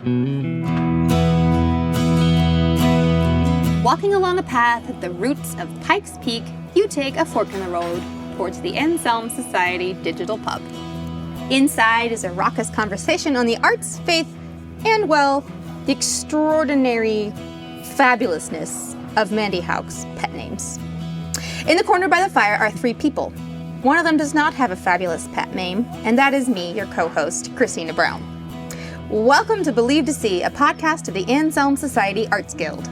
Walking along a path at the roots of Pikes Peak, you take a fork in the road towards the Anselm Society Digital Pub. Inside is a raucous conversation on the arts, faith, and, well, the extraordinary fabulousness of Mandy Houck's pet names. In the corner by the fire are three people. One of them does not have a fabulous pet name, and that is me, your co-host, Christina Brown. Welcome to Believe to See, a podcast of the Anselm Society Arts Guild.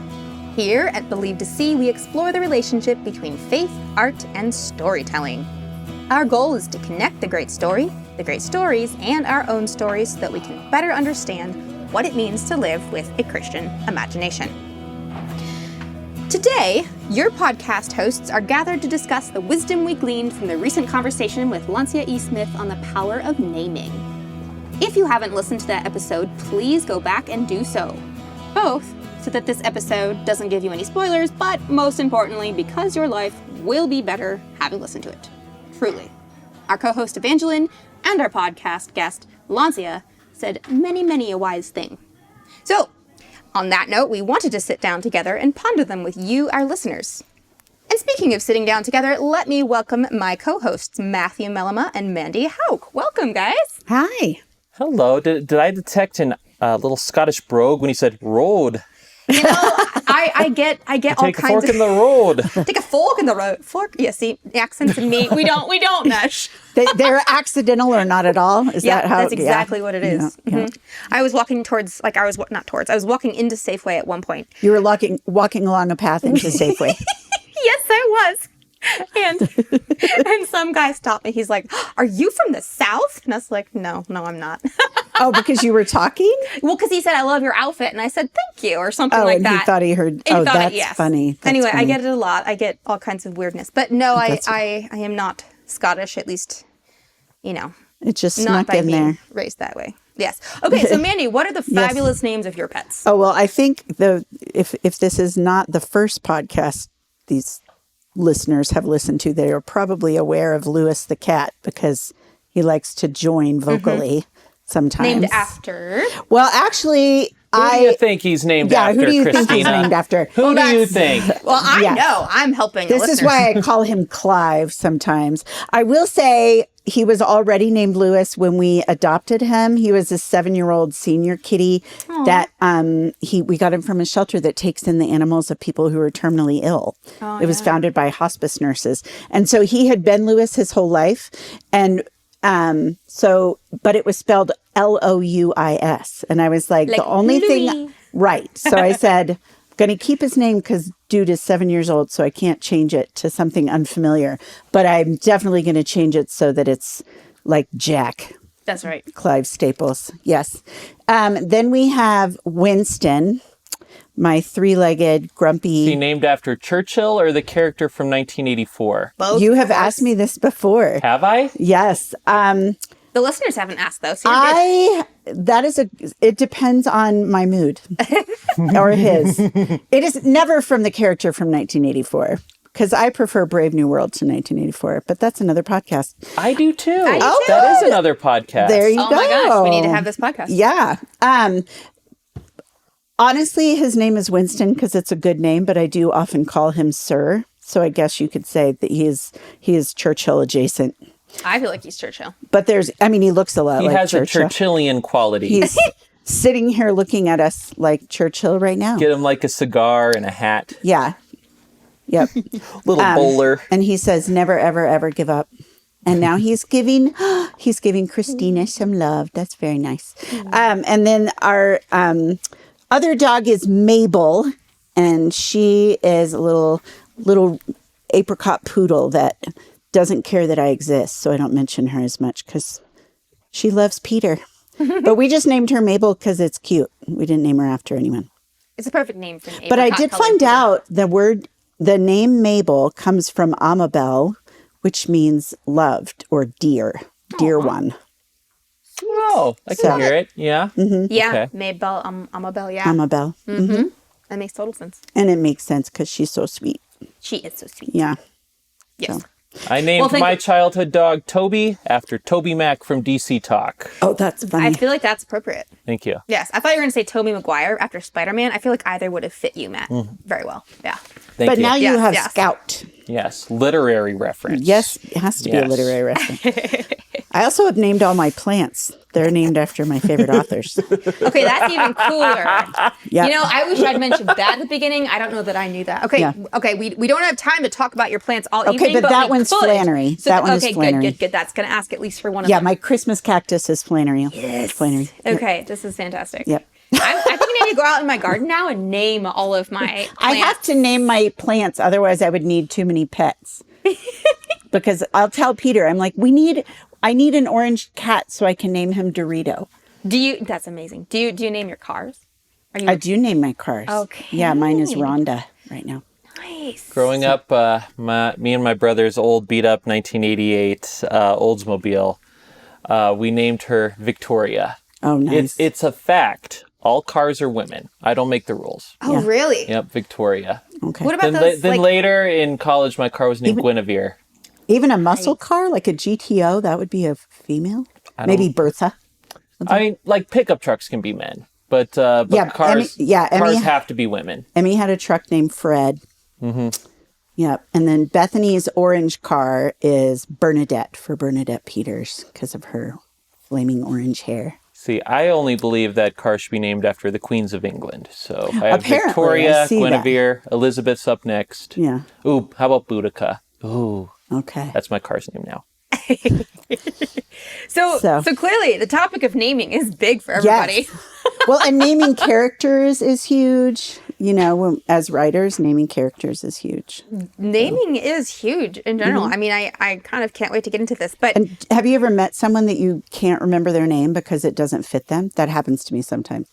Here at Believe to See, we explore the relationship between faith, art, and storytelling. Our goal is to connect the great story, the great stories, and our own stories so that we can better understand what it means to live with a Christian imagination. Today, your podcast hosts are gathered to discuss the wisdom we gleaned from the recent conversation with Lancia E. Smith on the power of naming. If you haven't listened to that episode, please go back and do so. Both so that this episode doesn't give you any spoilers, but most importantly, because your life will be better having listened to it. Truly. Our co-host Evangeline and our podcast guest, Lancia, said many a wise thing. So, on that note, we wanted to sit down together and ponder them with you, our listeners. And speaking of sitting down together, let me welcome my co-hosts, Matthew Mellema and Mandy Houck. Welcome, guys. Hi. Hello. Did I detect a little Scottish brogue when you said road? You know, I get all kinds of... Take a fork in the road. Take a fork in the road. Fork. Yeah, see, accents and me, we don't mesh. They're accidental or not at all? Is that how? That's exactly what it is. Yeah, yeah. I was walking towards, I was walking into Safeway at one point. You were walking along a path into Safeway. Yes, I was. And some guy stopped me. He's like, "Are you from the South?" And I was like, No, I'm not. Oh, because you were talking? Well, because he said, "I love your outfit," and I said, "Thank you," or something like and that. he thought he heard. That's funny. That's anyway, funny. I get it a lot. I get all kinds of weirdness, but no, I am not Scottish. At least, you know, it just not snuck by in being there. raised that way. Yes. Okay. So, Mandy, what are the fabulous names of your pets? Oh well, I think if this is not the first podcast these listeners have listened to, they are probably aware of Lewis the cat because he likes to join vocally sometimes. Named after? Well, actually, Who do you think he's named after, who do you Christina? think he's named after? Who do you think? Well, I Yes. know. I'm helping. This is why I call him Clive sometimes. I will say he was already named Lewis when we adopted him. He was a 7-year-old senior kitty that we got him from a shelter that takes in the animals of people who are terminally ill. It was founded by hospice nurses. And so he had been Lewis his whole life. And but it was spelled Louis. And I was like the only Louis. thing, right. So I said, going to keep his name because dude is 7 years old, so I can't change it to something unfamiliar. But I'm definitely going to change it so that it's like Jack. That's right. Clive Staples. Yes. Then we have Winston, my 3-legged grumpy. Is he named after Churchill or the character from 1984? Both. You have asked me this before. Have I? Yes. The listeners haven't asked though. So you're good. It depends on my mood or his. It is never from the character from 1984 because I prefer Brave New World to 1984, but that's another podcast. I do too. I do too. That is another podcast. There you Oh go. my gosh, we need to have this podcast. Yeah. Honestly, his name is Winston because it's a good name, but I do often call him Sir. So I guess you could say that he is Churchill adjacent. I feel like he's Churchill. But he looks a lot He like has Churchill. a Churchillian quality. He's sitting here looking at us like Churchill right now. Get him like a cigar and a hat. Yeah. Yep. Little bowler. And he says, never, ever, ever give up. And now he's giving Christina some love. That's very nice. And then our other dog is Mabel, and she is a little apricot poodle that doesn't care that I exist, so I don't mention her as much because she loves Peter. But we just named her Mabel because it's cute. We didn't name her after anyone. It's a perfect name for an But I did find out the name Mabel comes from Amabel, which means loved or dear one. Oh, I can hear it. Yeah. Mm-hmm. Yeah, Okay. Mabel, Amabel, yeah. Amabel. Mm-hmm. That makes total sense. And it makes sense because she's so sweet. She is so sweet. Yeah. Yes. So. I named my childhood dog Toby after Toby Mac from DC Talk. Oh, that's funny. I feel like that's appropriate. Thank you. Yes, I thought you were going to say Tobey Maguire after Spider-Man. I feel like either would have fit you, Matt, very well. Yeah. Thank but you. now you have Yes. Scout. Yes, literary reference. Yes, it has to be a Yes. literary reference. I also have named all my plants. They're named after my favorite authors. Okay, that's even cooler. Yep. You know, I wish I'd mentioned that at the beginning. I don't know that I knew that. Okay, Yeah. okay, we don't have time to talk about your plants all evening. but that we one's could. Flannery. So, That one is okay, Flannery. good. That's going to ask at least for one of Yeah, them. my Christmas cactus is Flannery. Yes. Flannery. Okay, this is fantastic. Yep. I think I need to go out in my garden now and name all of my plants. I have to name my plants, otherwise I would need too many pets. Because I'll tell Peter, I'm like, I need an orange cat so I can name him Dorito. That's amazing. Do you name your cars? Are you I do name my cars. Okay. Yeah, mine is Rhonda right now. nice? Growing up, me and my brother's old beat up 1988 Oldsmobile, we named her Victoria. Oh, nice. It's a fact. All cars are women. I don't make the rules. Oh, Yeah. really? Yep, Victoria. Okay. What about Then, those? then later in college, my car was named Guinevere. Even a muscle car, like a GTO, that would be a female? Maybe Bertha. I mean, like pickup trucks can be men, but Yeah, cars, Emmy cars have to be women. Emmy had a truck named Fred. Mm-hmm. Yep. And then Bethany's orange car is Bernadette for Bernadette Peters because of her flaming orange hair. See, I only believe that cars should be named after the queens of England. So I have Apparently, I Victoria, see that. Guinevere, Elizabeth's up next. Yeah. Ooh, how about Boudica? Ooh, Okay. that's my car's name now. So clearly, the topic of naming is big for everybody. Yes. Well, and naming characters is huge. You know, as writers, naming characters is huge. Naming is huge in general. I mean, I kind of can't wait to get into this. But And have you ever met someone that you can't remember their name because it doesn't fit them? That happens to me sometimes.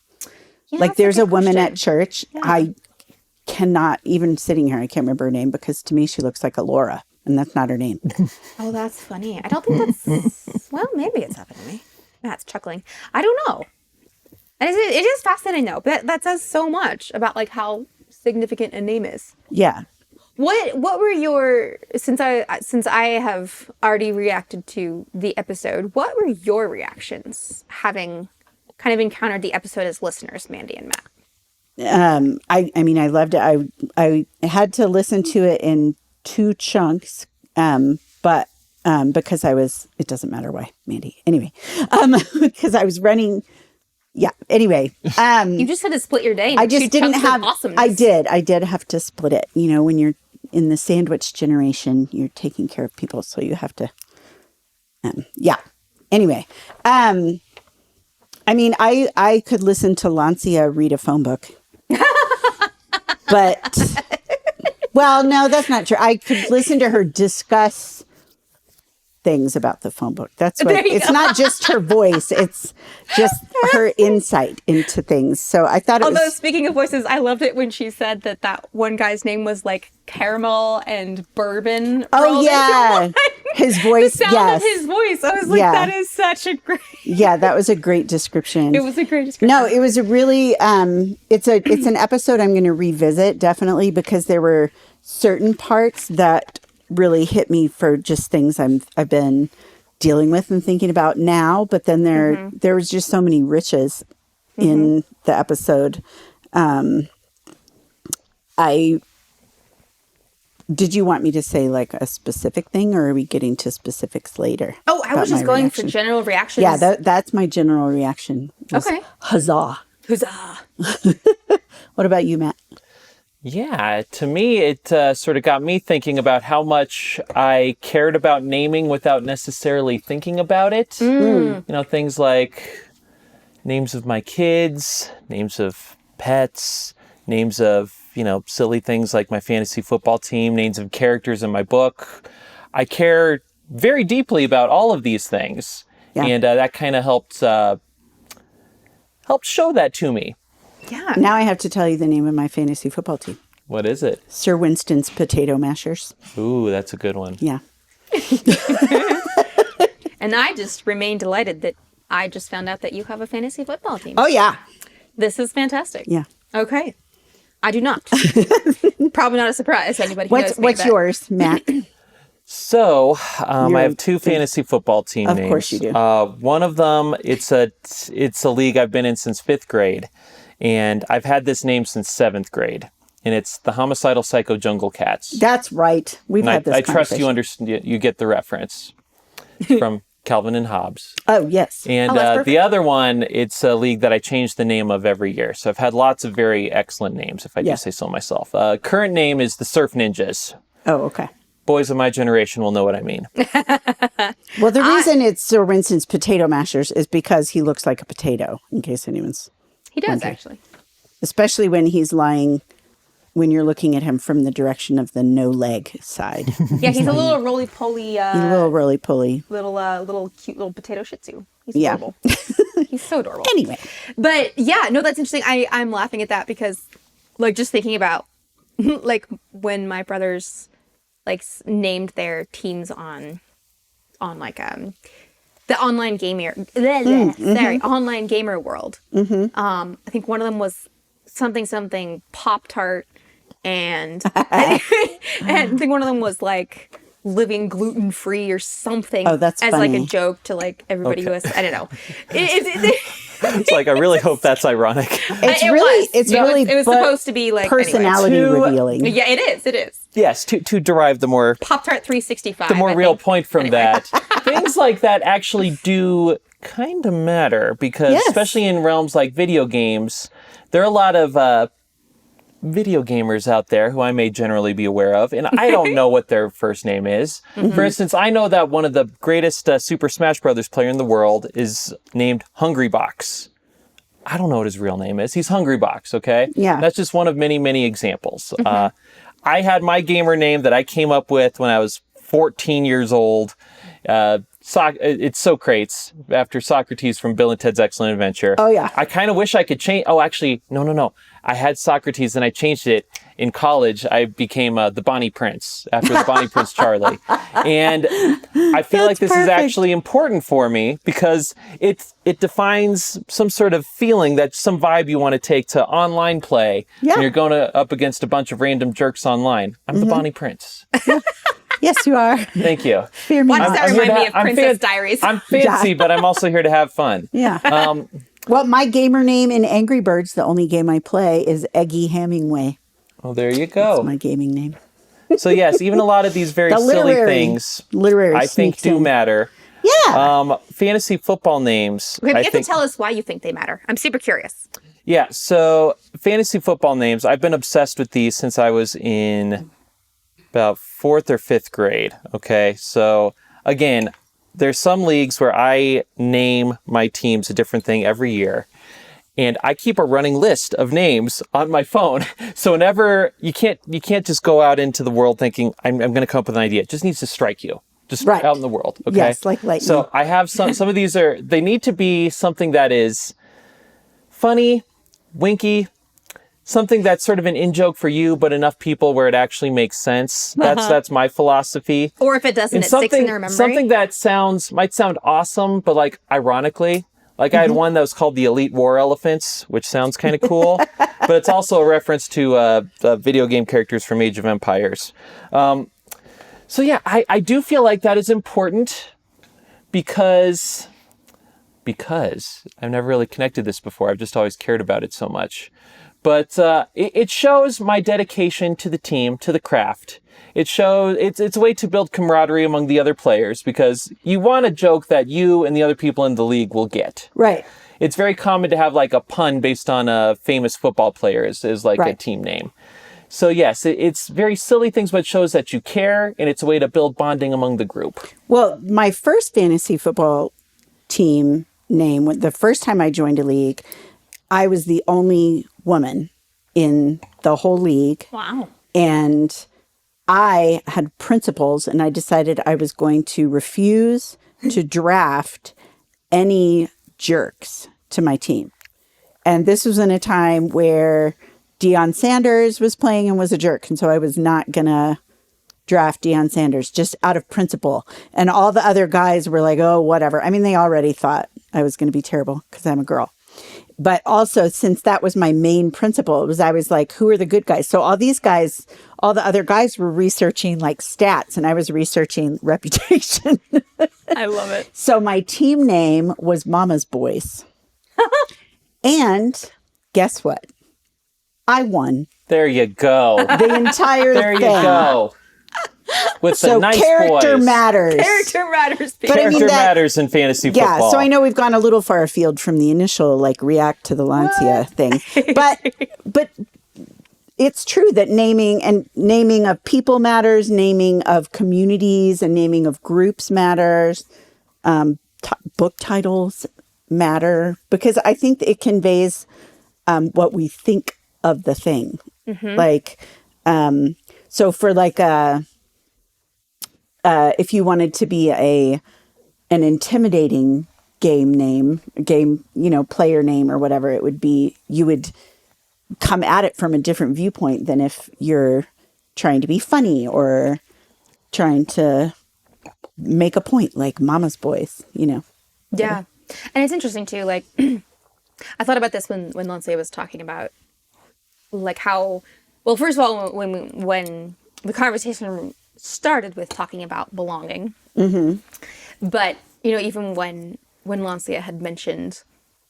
yeah, Like that's there's a good woman question. at church. I cannot, even sitting here, I can't remember her name because to me she looks like a Laura. And that's not her name. Oh, that's funny. I don't think that's. Well, maybe it's happened to me. Matt's chuckling. I don't know. And it is fascinating though. But that says so much about like how significant a name is. Yeah. What were your since I have already reacted to the episode? What were your reactions having kind of encountered the episode as listeners, Mandy and Matt? I mean, I loved it. I had to listen to it in 2 chunks, but because it doesn't matter why, Mandy. Anyway, because I was running. Yeah. Anyway, You just had to split your day. Into I just two didn't chunks of have. awesomeness. I did have to split it. You know, when you're in the sandwich generation, you're taking care of people, so you have to. Yeah. Anyway, I mean, I could listen to Lancia read a phone book, but. Well, no, that's not true. I could listen to her discuss things about the phone book. That's what it's not just her voice, it's just her insight into things. So I thought Although speaking of voices, I loved it when she said that one guy's name was like caramel and bourbon. oh rolled into yeah. one. His voice, The sound yes. of his voice. I was like, Yeah. that is such a great. Yeah, that was a great description. It was a great description. No, it was a really it's an episode I'm going to revisit definitely because there were certain parts that really hit me for just things I've been dealing with and thinking about now, but then there was just so many riches in the episode. Did you want me to say like a specific thing or are we getting to specificcs later? Oh, I was about just my going reaction? for general reactions. Yeah, that's my general reaction. was, Okay. Huzzah. Huzzah. What about you, Matt? Yeah, to me, it sort of got me thinking about how much I cared about naming without necessarily thinking about it. You know, things like names of my kids, names of pets, names of, you know, silly things like my fantasy football team, names of characters in my book. I care very deeply about all of these things. Yeah. And that kind of helped show that to me. Yeah. Now I have to tell you the name of my fantasy football team. What is it? Sir Winston's Potato Mashers. Ooh, that's a good one. Yeah. And I just remain delighted that I just found out that you have a fantasy football team. Oh, yeah. This is fantastic. Yeah. Okay. I do not. Probably not a surprise to anybody who knows me, What's but- yours, Matt? So, I have two fantasy football team names. Of course you do. One of them, it's a league I've been in since 5th grade, and I've had this name since 7th grade, and it's the Homicidal Psycho Jungle Cats. That's right. We've had this I trust conversation. you understand. You get the reference from Calvin and Hobbes. Oh, yes. And the other one, it's a league that I change the name of every year. So I've had lots of very excellent names, if I do say so myself. Current name is the Surf Ninjas. Oh, okay. Boys of my generation will know what I mean. Well, the reason it's Sir Winston's Potato Mashers is because he looks like a potato, in case anyone's... He does, actually. Especially when he's lying, when you're looking at him from the direction of the no-leg side. Yeah, he's a little roly-poly... He's a little roly-poly. Little cute little potato shih tzu. He's adorable. He's so adorable. Anyway. But yeah, no, that's interesting. I'm laughing at that because, like, just thinking about, like, when my brothers... like named their teams on like the online gamer online gamer world. I think one of them was something Pop-Tart, and and I think one of them was like living gluten free or something. Oh, that's as funny. like a joke to like everybody who has, I don't know. It's like, I really hope that's ironic. It was supposed to be like personality revealing. Yeah, it is. Yes, to derive the more Pop-Tart 365. the more real point from that. Things like that actually do kind of matter because, especially in realms like video games, there are a lot of video gamers out there who I may generally be aware of, and I don't know what their first name is. For instance, I know that one of the greatest Super Smash Brothers player in the world is named Hungrybox. I don't know what his real name is. He's Hungrybox, okay? Yeah. That's just one of many, many examples. I had my gamer name that I came up with when I was 14 years old. It's Socrates, after Socrates from Bill and Ted's Excellent Adventure. Oh, yeah. I kind of wish I could change... Oh, actually, no. I had Socrates, and I changed it. In college, I became the Bonnie Prince, after the Bonnie Prince Charlie. And I feel like this is actually important for me because it defines some sort of feeling, that some vibe you want to take to online play. Yeah. When you're going up against a bunch of random jerks online. I'm the Bonnie Prince. Yes, you are. Thank you. Fear me Why does not. that remind me of Princess Diaries? I'm fancy, but I'm also here to have fun. Yeah. Well, my gamer name in Angry Birds, the only game I play, is Eggy Hemingway. Well, there you go. That's my gaming name. So yes, even a lot of these very silly things, I think, do matter. Yeah. Fantasy football names. Okay, but you have to tell us why you think they matter. I'm super curious. Yeah, so fantasy football names, I've been obsessed with these since I was in about 4th or 5th grade. Okay, so again, there's some leagues where I name my teams a different thing every year. And I keep a running list of names on my phone. So whenever you can't just go out into the world thinking, I'm going to come up with an idea. It just needs to strike you. Just out in the world. Okay. Yes, like lightning. So I have some of these they need to be something that is funny, winky, something that's sort of an in-joke for you, but enough people where it actually makes sense. That's my philosophy. Or if it doesn't, it sticks in their memory. Something that might sound awesome, but like ironically. Like I had one that was called the Elite War Elephants, which sounds kind of cool, but it's also a reference to video game characters from Age of Empires. So yeah, I do feel like that is important because I've never really connected this before. I've just always cared about it so much. But it shows my dedication to the team, to the craft. It shows it's a way to build camaraderie among the other players because you want a joke that you and the other people in the league will get. Right. It's very common to have like a pun based on a famous football player as like a team name. So yes, it's very silly things, but it shows that you care, and it's a way to build bonding among the group. Well, my first fantasy football team name, the first time I joined a league, I was the only woman in the whole league. Wow. And I had principles, and I decided I was going to refuse to draft any jerks to my team. And this was in a time where Deion Sanders was playing and was a jerk. And so I was not going to draft Deion Sanders just out of principle. And all the other guys were like, oh, whatever. I mean, they already thought I was going to be terrible because I'm a girl. but also since that was my main principle, I was like, who are the good guys? So all these guys, all the other guys were researching like stats and I was researching reputation. I love it. So my team name was Mama's Boys. And guess what? I won There you go. the entire There thing. you go. With the So nice character boys. matters. Character matters. People. But I mean Character that- matters in fantasy Yeah, football. so I know we've gone a little far afield from the initial like react to the Lancia thing. But it's true that naming of people matters, naming of communities and naming of groups matters. Book titles matter because I think it conveys what we think of the thing. Like, so for like if you wanted to be an intimidating game, player name or whatever, it would be, you would come at it from a different viewpoint than if you're trying to be funny or trying to make a point like Mama's Boys, Yeah. And it's interesting too, like I thought about this when Lancia was talking about like how, well, first of all, when the conversation started with talking about belonging, but even when Lancia had mentioned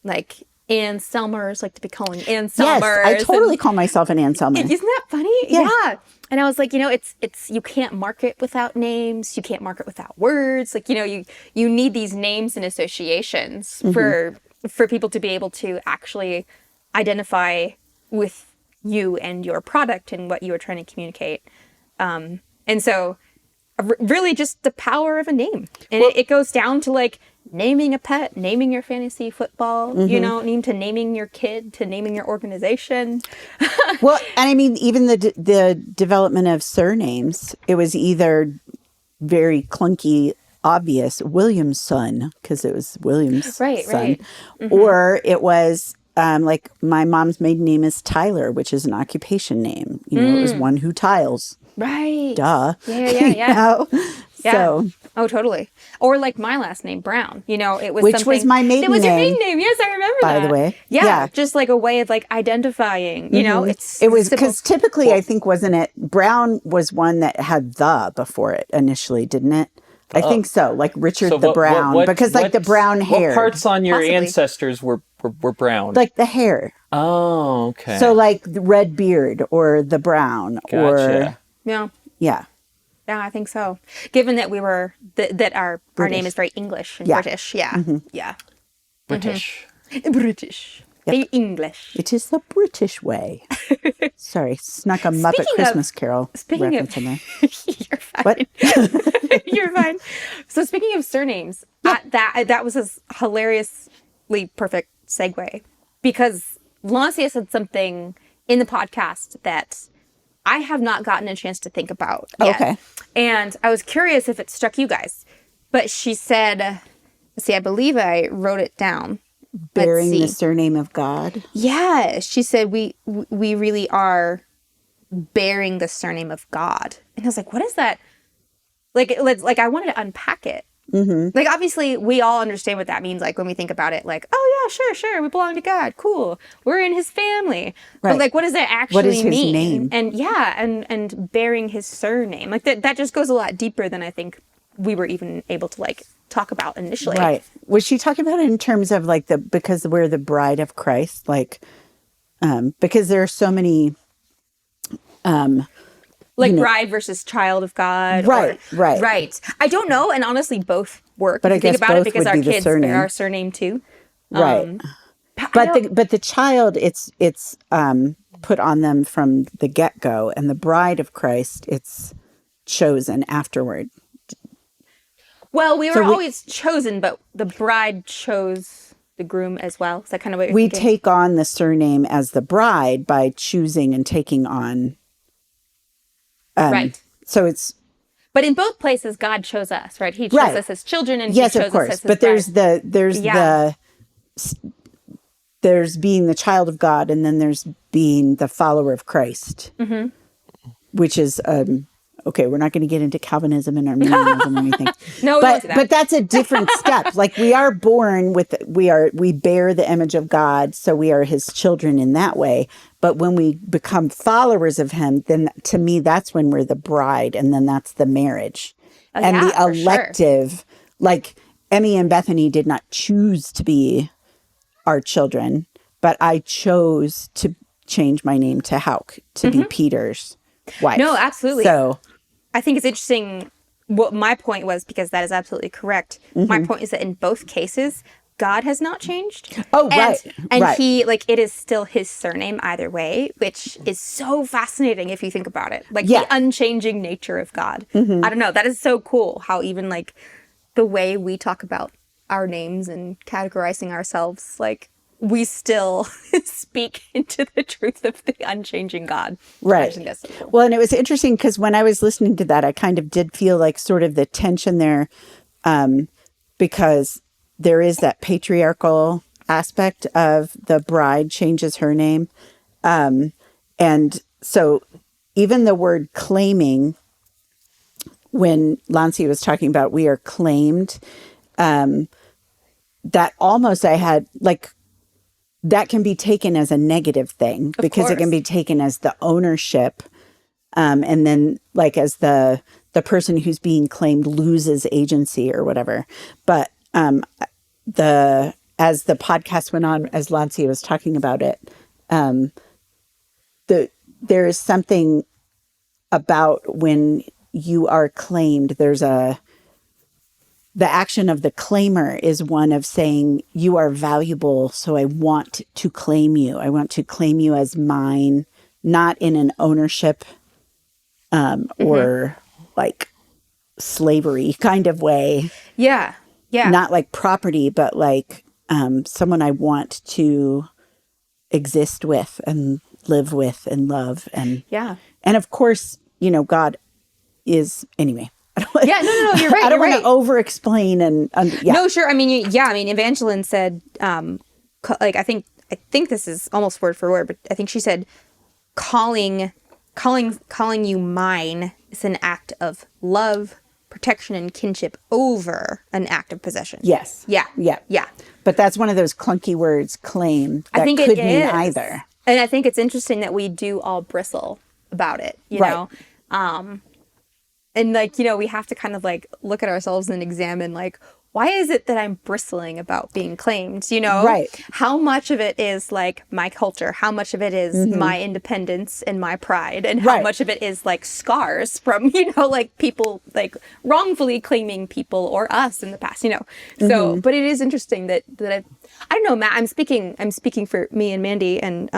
like Ann Selmers, like to be calling Ann Selmers. Yes, I totally call myself an Ann Selmer. Isn't that funny? Yeah. And I was like, it's you can't market without names. You can't market without words. Like, you need these names and associations for people to be able to actually identify with you and your product and what you are trying to communicate. And so really just the power of a name. And it goes down to like naming a pet, naming your fantasy football, naming your kid, to naming your organization. Well, and I mean, even the development of surnames, it was either very clunky, obvious, William's son, because it was William's son, right. or it was like my mom's maiden name is Tyler, which is an occupation name. It was one who tiles. Right. Duh. Yeah. Yeah. So, oh, totally. Or like my last name, Brown. It was which something, was my maiden It was your name. maiden name. Yes, I remember By that. the way. Yeah, Yeah. just like a way of like identifying. It was simple. because typically, I think, wasn't it? Brown was one that had the before it initially, didn't it? I think so. Like Richard the Brown, because like the brown hair. What parts on your Possibly. ancestors were brown? Like the hair. Oh, okay. So like the red beard or the brown or Gotcha. Yeah. yeah. Yeah, I think so. Given that we were that our name is very English and Yeah. British. Yeah. Yeah. British. British. Very English. It is the British way. Sorry, snuck a Muppet Speaking of- Christmas Carol speaking of- reference in there. You're fine. What? You're fine. So speaking of surnames, that was a hilariously perfect segue, because Lancia said something in the podcast that I have not gotten a chance to think about yet. Okay. And I was curious if it struck you guys. But she said, I believe I wrote it down. Bearing Let's the see. surname of God. Yeah, she said we really are bearing the surname of God. And I was like, what is that? Like I wanted to unpack it. Mm-hmm. Like, obviously, we all understand what that means. Like, when we think about it, like, oh, yeah, sure, we belong to God. Cool. We're in his family. Right. But, like, what does that actually What is his mean? name? And, yeah, and bearing his surname. Like, that just goes a lot deeper than I think we were even able to, like, talk about initially. Right. Was she talking about it in terms of like because we're the bride of Christ? Like, because there are so many. Like bride versus child of God. Right. Right. I don't know, and honestly, both work. But If I you think guess about it, both because would our be the kids surname. bear our surname too. Right. But the child, it's put on them from the get-go, and the bride of Christ, it's chosen afterward. Well, we were So we- always chosen, but the bride chose the groom as well. Is that kind of what you're We thinking? take on the surname as the bride by choosing and taking on. Right. So it's But in both places, God chose us, right? He chose Right. us as children, and yes, he chose of course, us as his but there's bride. there's being the child of God, and then there's being the follower of Christ, which is a Okay, we're not going to get into Calvinism and Arminianism or anything. No, we won't do that. But that's a different step. Like we are born with, we bear the image of God, so we are his children in that way. But when we become followers of him, then to me, that's when we're the bride, and then that's the marriage. And yeah, the elective, like Emmy and Bethany did not choose to be our children, but I chose to change my name to Hauk, to be Peter's wife. No, absolutely. So I think it's interesting what my point was, because that is absolutely correct. My point is that in both cases, God has not changed. Oh, right. And right. he, like, it is still his surname either way, which is so fascinating if you think about it. Like, the unchanging nature of God. I don't know. That is so cool how even, like, the way we talk about our names and categorizing ourselves, like, we still speak into the truth of the unchanging God. Right. I think that's so cool. Well, and it was interesting because when I was listening to that, I kind of did feel like sort of the tension there, because there is that patriarchal aspect of the bride changes her name. And so even the word claiming, when Lancia was talking about we are claimed, that almost I had like, that can be taken as a negative thing because it can be taken as the ownership. And then like as the person who's being claimed loses agency or whatever. But as the podcast went on, as Lancia was talking about it, there is something about when you are claimed, the action of the claimer is one of saying, you are valuable, so I want to claim you. I want to claim you as mine, not in an ownership or like slavery kind of way. Yeah. Yeah. Not like property, but like someone I want to exist with and live with and love. And of course, God is, anyway. Yeah, no, you're right. I don't want to over-explain and No, sure. I mean, Evangeline said, like, I think this is almost word for word, but I think she said, calling you mine is an act of love, protection, and kinship over an act of possession. Yes. Yeah. But that's one of those clunky words, claim. That I think could it mean is. either. And I think it's interesting that we do all bristle about it, you know? And like, we have to kind of like look at ourselves and examine like, why is it that I'm bristling about being claimed, Right. How much of it is like my culture? How much of it is my independence and my pride? And how much of it is like scars from, like people like wrongfully claiming people or us in the past, So, but it is interesting that I don't know, Matt, I'm speaking for me and Mandy and,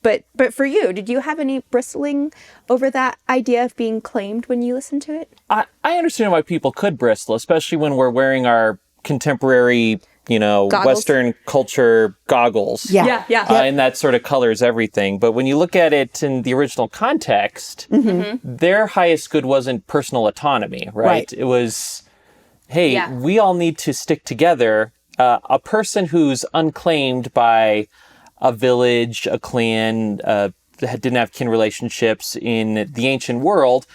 but for you, did you have any bristling over that idea of being claimed when you listened to it? I understand why people could bristle, especially when we're wearing our contemporary, Goggles. Western culture goggles. Yeah. And that sort of colors everything. But when you look at it in the original context, their highest good wasn't personal autonomy, right? It was, hey, we all need to stick together. A person who's unclaimed by a village, a clan, didn't have kin relationships in the ancient world,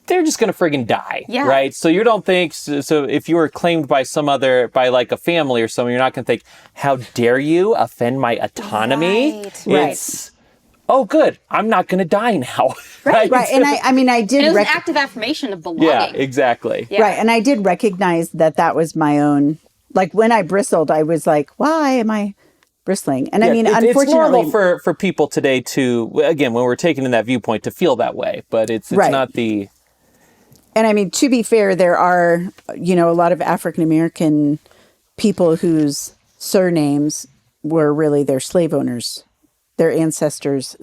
they're just going to friggin' die, right? So you don't think, so if you were claimed by by like a family or someone, you're not going to think, how dare you offend my autonomy? It's, oh, good, I'm not going to die now. Right. And I did. And it was an active affirmation of belonging. Yeah, exactly. Yeah. Right. And I did recognize that was my own, like when I bristled, I was like, why am I bristling? And unfortunately, it's normal for people today to, again, when we're taking in that viewpoint, to feel that way, but it's not the... And to be fair, there are, a lot of African-American people whose surnames were really their slave owners, their ancestors'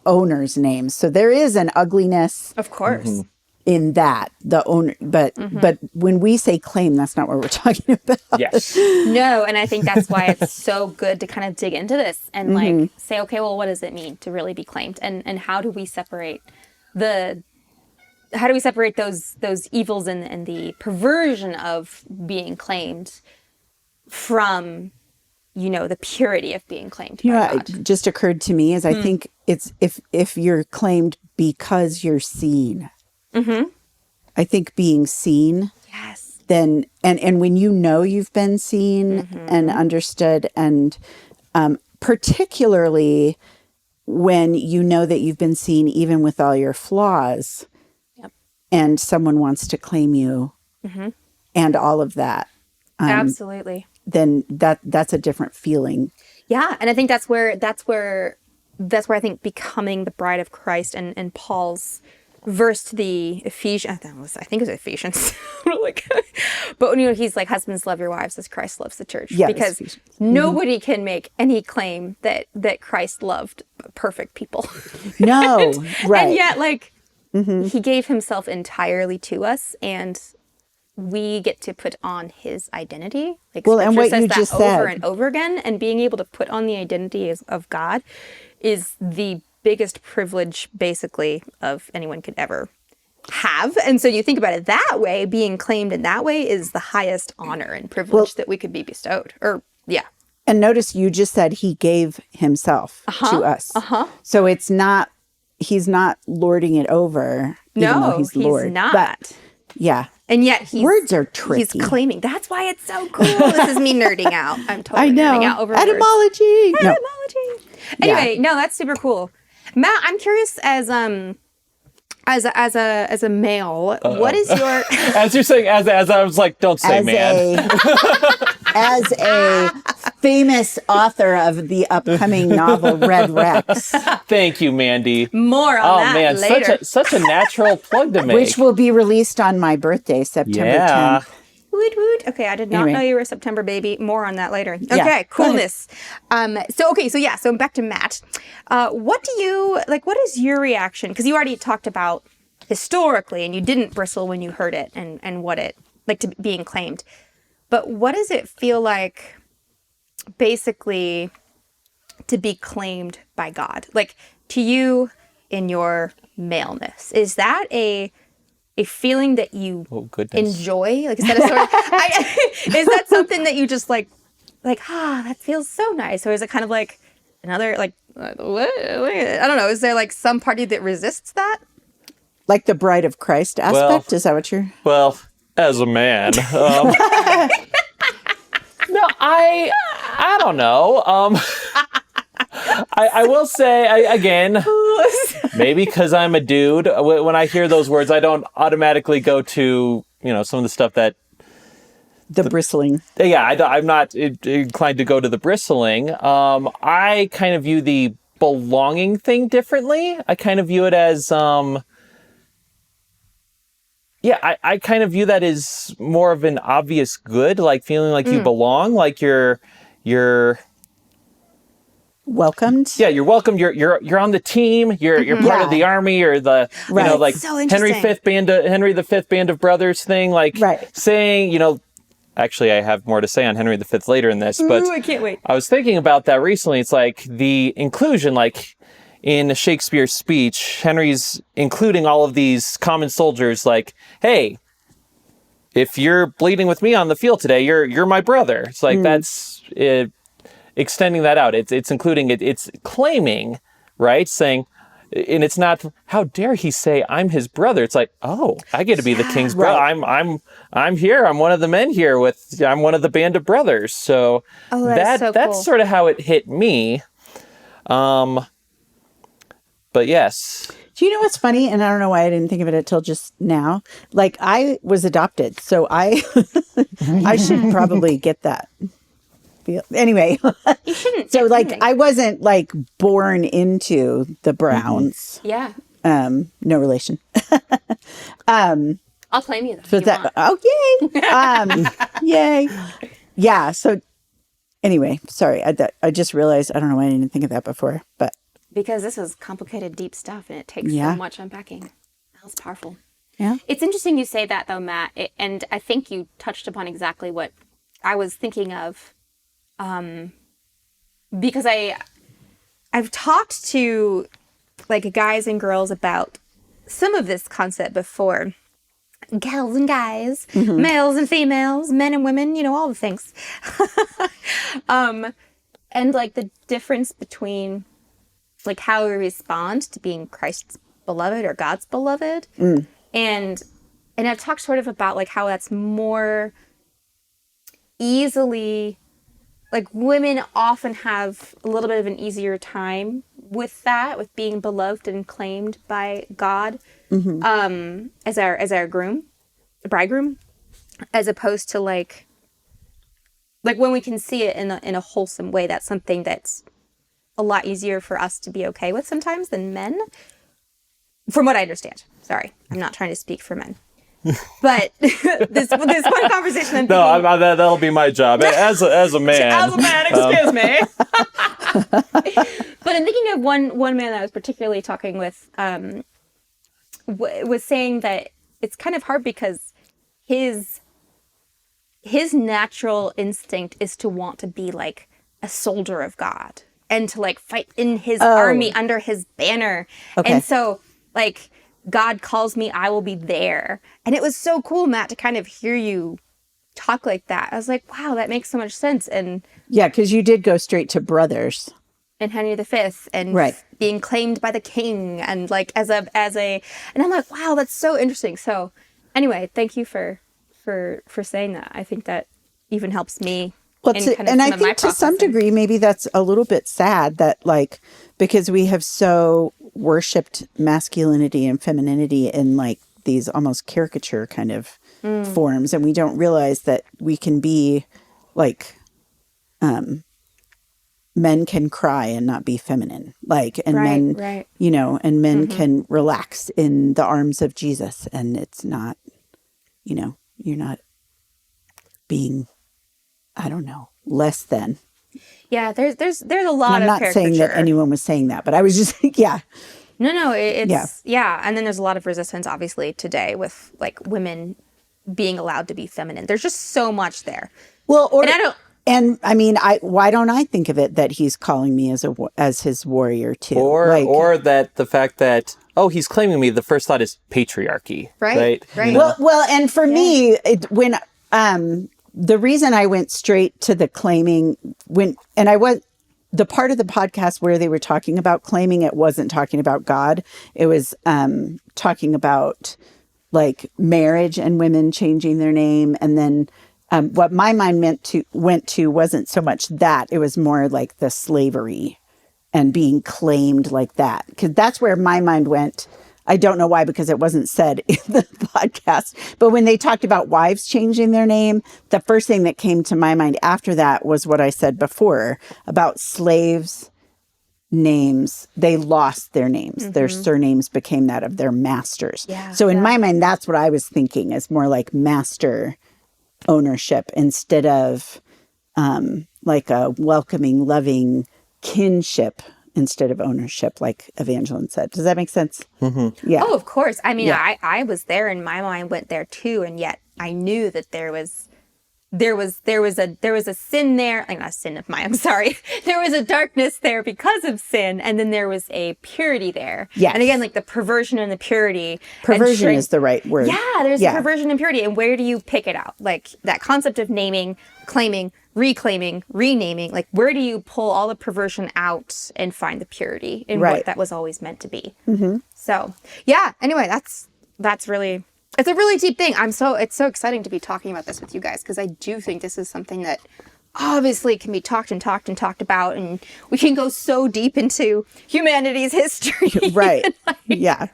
owners' names. So there is an ugliness, of course, in that the owner. But when we say claim, that's not what we're talking about. Yes. No, and I think that's why it's so good to kind of dig into this and like say, okay, well, what does it mean to really be claimed, and how do we separate those evils and the perversion of being claimed from, the purity of being claimed by God? It just occurred to me as I think it's if you're claimed because you're seen, I think being seen, Yes. then, and when you know you've been seen and understood, and particularly when you know that you've been seen even with all your flaws, and someone wants to claim you and all of that, Absolutely. then that's a different feeling. Yeah, and I think that's where I think becoming the bride of Christ and Paul's verse to the Ephesians, I think it was Ephesians, like, but he's like, husbands, love your wives as Christ loves the church, because nobody can make any claim that Christ loved perfect people. No, right. And yet, like, he gave himself entirely to us, and we get to put on his identity. Like, well, and what says you that just over said, and over again, and being able to put on the identity of God is the biggest privilege, basically, of anyone could ever have. And so you think about it that way, being claimed in that way is the highest honor and privilege that we could be bestowed. And notice you just said he gave himself to us. So it's not, he's not lording it over. Even though he's Lord. Not. But, yeah. And yet words are tricky. He's claiming. That's why it's so cool. This is me nerding out. I'm totally nerding out over etymology. Words. Etymology. Anyway, no, that's super cool. Matt, I'm curious as a male, what is your as you're saying as I was like, don't say man. As a famous author of the upcoming novel Red Rex. Thank you, Mandy. More on that later. Such a natural plug to make. Which will be released on my birthday, September 10th. Woot woot. Okay, I did not know you were a September baby. More on that later. Okay, coolness. So back to Matt. What is your reaction? Because you already talked about historically, and you didn't bristle when you heard it and what it, like, to being claimed. But what does it feel like, basically, to be claimed by God? Like, to you in your maleness. Is that a feeling that you enjoy? Like, is that a sort of, is that something that you just like, that feels so nice? Or is it kind of like another, like, what? I don't know. Is there like some party that resists that? Like the bride of Christ aspect? Is that what you're... Well, as a man. No, I don't know. I will say, again, maybe because I'm a dude, when I hear those words, I don't automatically go to, some of the stuff that... The bristling. Yeah, I'm not inclined to go to the bristling. I kind of view the belonging thing differently. I kind of view it as... I kind of view that as more of an obvious good, like feeling like you belong, like you're welcomed. Yeah, you're welcome. You're on the team. You're part of the army, or the like so Henry V Band of Brothers thing, like saying, actually I have more to say on Henry V later in this, but I can't wait. I was thinking about that recently. It's like the inclusion, like in Shakespeare's speech, Henry's including all of these common soldiers, like, hey, if you're bleeding with me on the field today, you're my brother. It's like that's it, extending that out. It's including it. It's claiming, right? Saying, and it's not, how dare he say I'm his brother? It's like, oh, I get to be the king's brother. I'm here. I'm one of the men here I'm one of the band of brothers. So that's sort of how it hit me. But yes. Do you know what's funny? And I don't know why I didn't think of it until just now. Like, I was adopted, so I should probably get that. Anyway. You shouldn't. So, like, I wasn't, like, born into the Browns. Yeah. No relation. I'll claim you, though. Oh, yay. Yay. Yeah, so, anyway, sorry. I just realized, I don't know why I didn't think of that before, but. Because this is complicated, deep stuff, and it takes so much unpacking. That was powerful. Yeah. It's interesting you say that, though, Matt, and I think you touched upon exactly what I was thinking of, because I've talked to, like, guys and girls about some of this concept before. Gals and guys, males and females, men and women, all the things. And, like, the difference between... like how we respond to being Christ's beloved or God's beloved. And and I've talked sort of about like how that's more easily, like women often have a little bit of an easier time with that, with being beloved and claimed by God, as our bridegroom, as opposed to like when we can see it in a wholesome way. That's something that's a lot easier for us to be okay with sometimes than men, from what I understand. Sorry, I'm not trying to speak for men. But this one conversation, I'm No, thinking, that'll be my job as a man. as a man, excuse me. But I'm thinking of one man that I was particularly talking with, was saying that it's kind of hard because his natural instinct is to want to be like a soldier of God and to like fight in his army under his banner. Okay. And so like, God calls me, I will be there. And it was so cool, Matt, to kind of hear you talk like that. I was like, wow, that makes so much sense. And Yeah, because you did go straight to brothers. and Henry V and Right. being claimed by the king and like as a and I'm like, wow, that's so interesting. So anyway, thank you for saying that. I think that even helps me. Well, in kind of and I some of my think to some processing. degree, maybe that's a little bit sad that like, because we have so worshipped masculinity and femininity in like these almost caricature kind of forms. And we don't realize that we can be like, men can cry and not be feminine, like, and Right, men, right. you know, and men can relax in the arms of Jesus. And it's not, you know, you're not being, I don't know, less than. Yeah, there's a lot I'm of not saying that caricature. anyone was saying that, but I was just, yeah. No, it's yeah. And then there's a lot of resistance, obviously, today with like women being allowed to be feminine. There's just so much there. Well, or, And I don't- and I mean, why don't I think of it that he's calling me as his warrior too? Or that the fact that, oh, he's claiming me, the first thought is patriarchy. Right. You know? well, and for me, when the reason I went straight to the claiming the part of the podcast where they were talking about claiming, it wasn't talking about God. It was talking about like marriage and women changing their name. And then what my mind went to wasn't so much that, it was more like the slavery and being claimed like that. Because that's where my mind went. I don't know why, because it wasn't said in the podcast. But when they talked about wives changing their name, the first thing that came to my mind after that was what I said before about slaves' names. They lost their names. Their surnames became that of their masters. Yeah, So in my mind, that's what I was thinking, is more like master ownership instead of like a welcoming, loving kinship instead of ownership, like Evangeline said. Does that make sense? Mm-hmm. Yeah. Oh, of course. I mean, Yeah. I was there and my mind went there too. And yet I knew that there was a sin there. Like, not a sin of mine, I'm sorry. There was a darkness there because of sin. And then there was a purity there. Yes. And again, like the perversion and the purity. Perversion is the right word. Yeah, there's a perversion and purity. And where do you pick it out? Like that concept of naming, claiming, reclaiming, renaming. Like where do you pull all the perversion out and find the purity in what that was always meant to be? Mm-hmm. So yeah. Anyway, that's really. It's a really deep thing. It's so exciting to be talking about this with you guys, because I do think this is something that obviously can be talked about, and we can go so deep into humanity's history. Right. Yeah.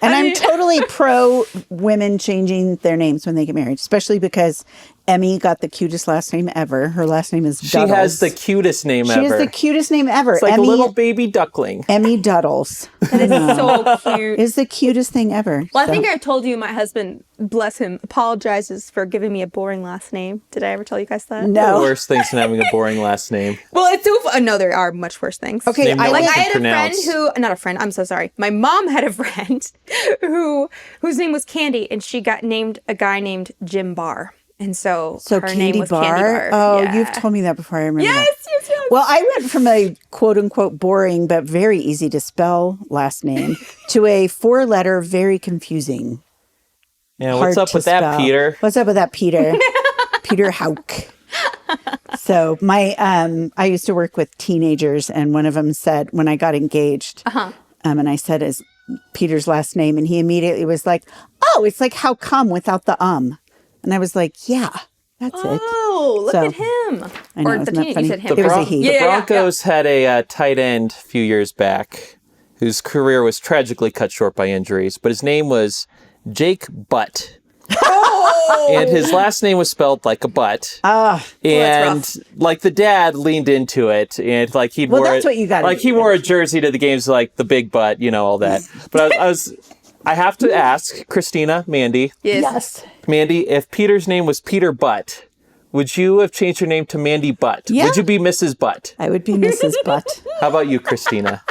And I'm totally pro women changing their names when they get married, especially because Emmy got the cutest last name ever. Her last name is Duddles. She has the cutest name ever. She has the cutest name ever. It's like Emmy, a little baby duckling. Emmy Duddles. That is so cute. Is the cutest thing ever. Well, I think I've told you my husband, bless him, apologizes for giving me a boring last name. Did I ever tell you guys that? The No. worst things than having a boring last name. Well, it's so no, there are much worse things. Okay, Name that Like you I can had a friend pronounce. not a friend, I'm so sorry. My mom had a friend whose name was Candy, and she got named a guy named Jim Barr. And so her Candy name was Bar? Candy Bar. Oh, Yeah. you've told me that before. I remember that. Yes. Well, I went from a quote unquote boring but very easy to spell last name to a 4-letter, very confusing. Yeah, what's hard up to with that, spell. Peter? What's up with that, Peter? Peter Hauk. So my I used to work with teenagers, and one of them said when I got engaged, and I said, Peter's last name, and he immediately was like, "Oh, it's like how come without the And I was like, "Yeah, that's it." Oh, look So, at him. I know, Or isn't the that team. funny? You said him. It was a he. The Yeah, Broncos had a tight end a few years back whose career was tragically cut short by injuries, but his name was Jake Butt. And his last name was spelled like a butt. And like the dad leaned into it, and like he wore that's what you got. Like he wore a jersey to the games, like the big butt, all that. But I have to ask Christina, Mandy. Yes. Mandy, if Peter's name was Peter Butt, would you have changed your name to Mandy Butt? Yeah. Would you be Mrs. Butt? I would be Mrs. Butt. How about you, Christina?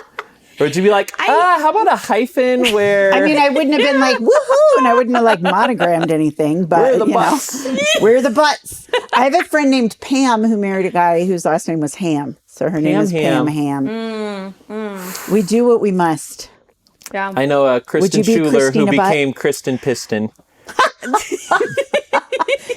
Or would you be like, how about a hyphen where... I mean, I wouldn't have been like, woohoo, and I wouldn't have like monogrammed anything, but Where are the butts? Where are the butts? I have a friend named Pam who married a guy whose last name was Ham. So her name is Pam Ham. We do what we must. Yeah. I know Kristen Would you be Schuler who Christina Butt? became Kristen Piston.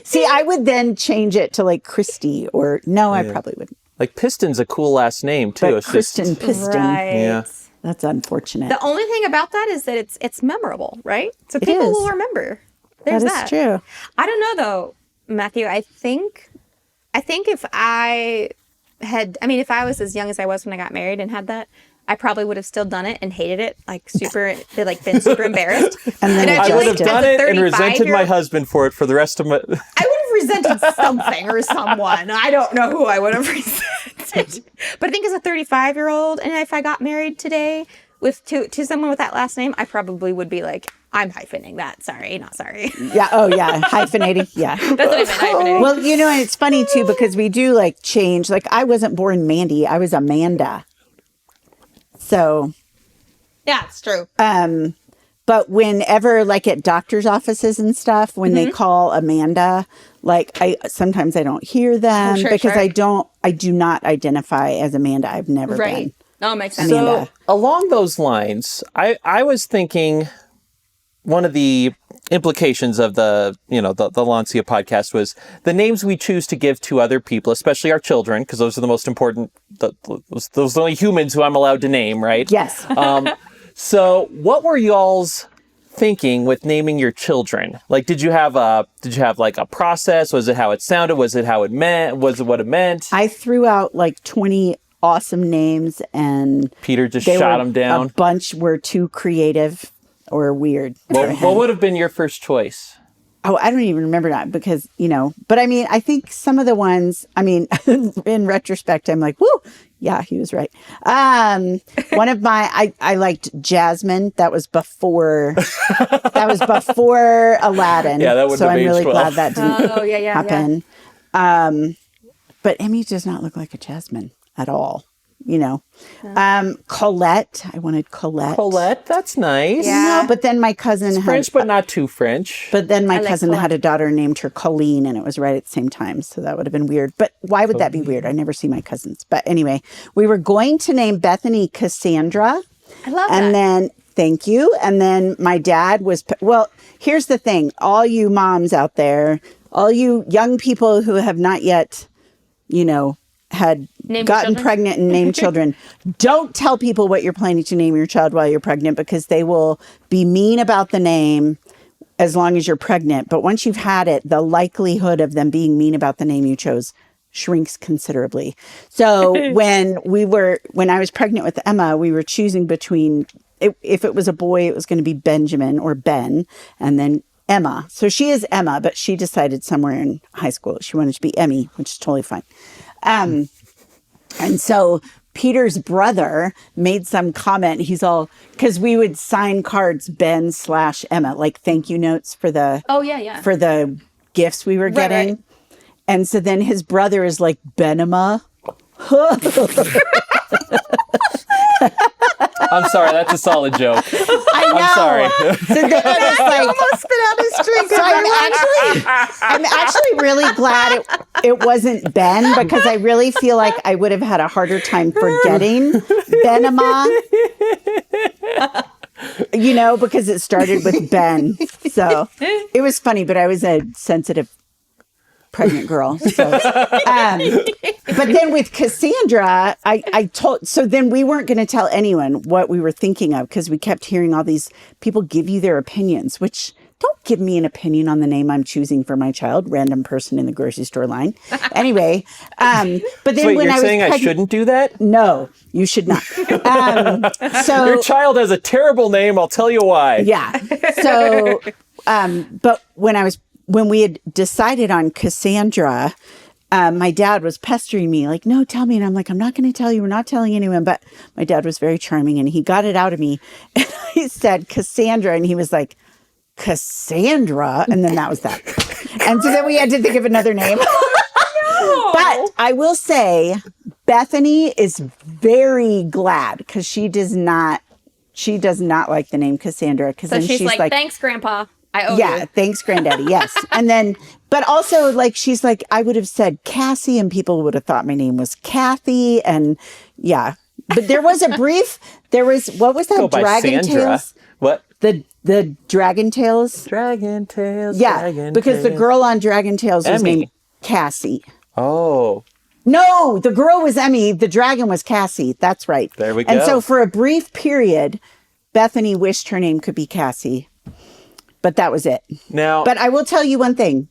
See, I would then change it to like Christy or no, I probably wouldn't. Like Piston's a cool last name too. But It's Kristen Piston. Right. Yeah. That's unfortunate. The only thing about that is that it's memorable, right? So people is. will remember. There's That is true. I don't know though, Matthew. I think if I was as young as I was when I got married and had that, I probably would have still done it and hated it, been super embarrassed. And then I would have adjusted. done it and resented my 35-year-old husband for it for the rest of my... I would have resented something or someone. I don't know who I would have resented. But I think as a 35-year-old, and if I got married today to someone with that last name, I probably would be like, I'm hyphening that. Sorry, not sorry. Yeah. Oh, yeah. Hyphenating. Yeah. That's what I meant, hyphenating. Well, and it's funny too because we do like change. Like I wasn't born Mandy. I was Amanda. So. Yeah, it's true. But whenever, like at doctor's offices and stuff, when they call Amanda, like sometimes I don't hear them because I do not identify as Amanda. I've never been. No, it makes sense. So along those lines, I was thinking one of the implications of the Lancia podcast was the names we choose to give to other people, especially our children, because those are the most important, those are the only humans who I'm allowed to name, right? Yes. So what were y'all's thinking with naming your children? Like, did you have like a process? Was it how it sounded? Was it how it meant? Was it what it meant? I threw out like 20 awesome names and Peter just shot them down. A bunch were too creative or weird. What would have been your first choice? Oh, I don't even remember that because, but I mean, I think some of the ones, in retrospect, I'm like, woo, yeah, he was right. One of my, I liked Jasmine. That was before Aladdin. Yeah, that would so have I'm really aged well. glad that didn't happen. Yeah. But Emmy does not look like a Jasmine at all. Colette. I wanted Colette. Colette, that's nice. Yeah. No, but then my cousin had French, but not too French. But then my like cousin Colette. had a daughter named her Colleen, and it was right at the same time. So that would have been weird. But why would that be weird? I never see my cousins. But anyway, we were going to name Bethany Cassandra. I love and that. then, thank you. And then my dad was, well, here's the thing. All you moms out there, all you young people who have not yet, had Named gotten children? pregnant and named children, don't tell people what you're planning to name your child while you're pregnant because they will be mean about the name as long as you're pregnant. But once you've had it, the likelihood of them being mean about the name you chose shrinks considerably. So when I was pregnant with Emma, we were choosing between, if it was a boy, it was going to be Benjamin or Ben, and then Emma. So she is Emma, but she decided somewhere in high school she wanted to be Emmy, which is totally fine. And so Peter's brother made some comment. He's all, because we would sign cards Ben/Emma, like thank you notes for the for the gifts we were getting. Right. And so then his brother is like Benema. I'm sorry, that's a solid joke. I know. I'm sorry. So then I was like, almost spit out his drink. so I'm actually really glad it wasn't Ben because I really feel like I would have had a harder time forgetting Benema. Because it started with Ben. So it was funny, but I was a sensitive pregnant girl. So, but then with Cassandra, so then we weren't going to tell anyone what we were thinking of because we kept hearing all these people give you their opinions, which don't give me an opinion on the name I'm choosing for my child, random person in the grocery store line. Anyway, but then Wait, when you're I was saying I shouldn't do that? No, you should not. So Your child has a terrible name. I'll tell you why. yeah. So, but when we had decided on Cassandra, my dad was pestering me like, no, tell me. And I'm like, I'm not going to tell you. We're not telling anyone. But my dad was very charming and he got it out of me. And I said Cassandra and he was like, Cassandra. And then that was that. And so then we had to think of another name. No. But I will say Bethany is very glad because she does not like the name Cassandra. So she's like, thanks, Grandpa. I owe yeah, you. thanks, Granddaddy. Yes. And then, but also like, she's like, I would have said Cassie and people would have thought my name was Kathy. And yeah, but what was that? Go by Dragon Sandra. Tales? What? The Dragon Tales? Dragon Tales. Yeah, Dragon because the Tales. girl on Dragon Tales was Emmy. named Cassie. Oh. No, the girl was Emmy. The dragon was Cassie. That's right. There we go. And so for a brief period, Bethany wished her name could be Cassie. But that was it. Now, But I will tell you one thing.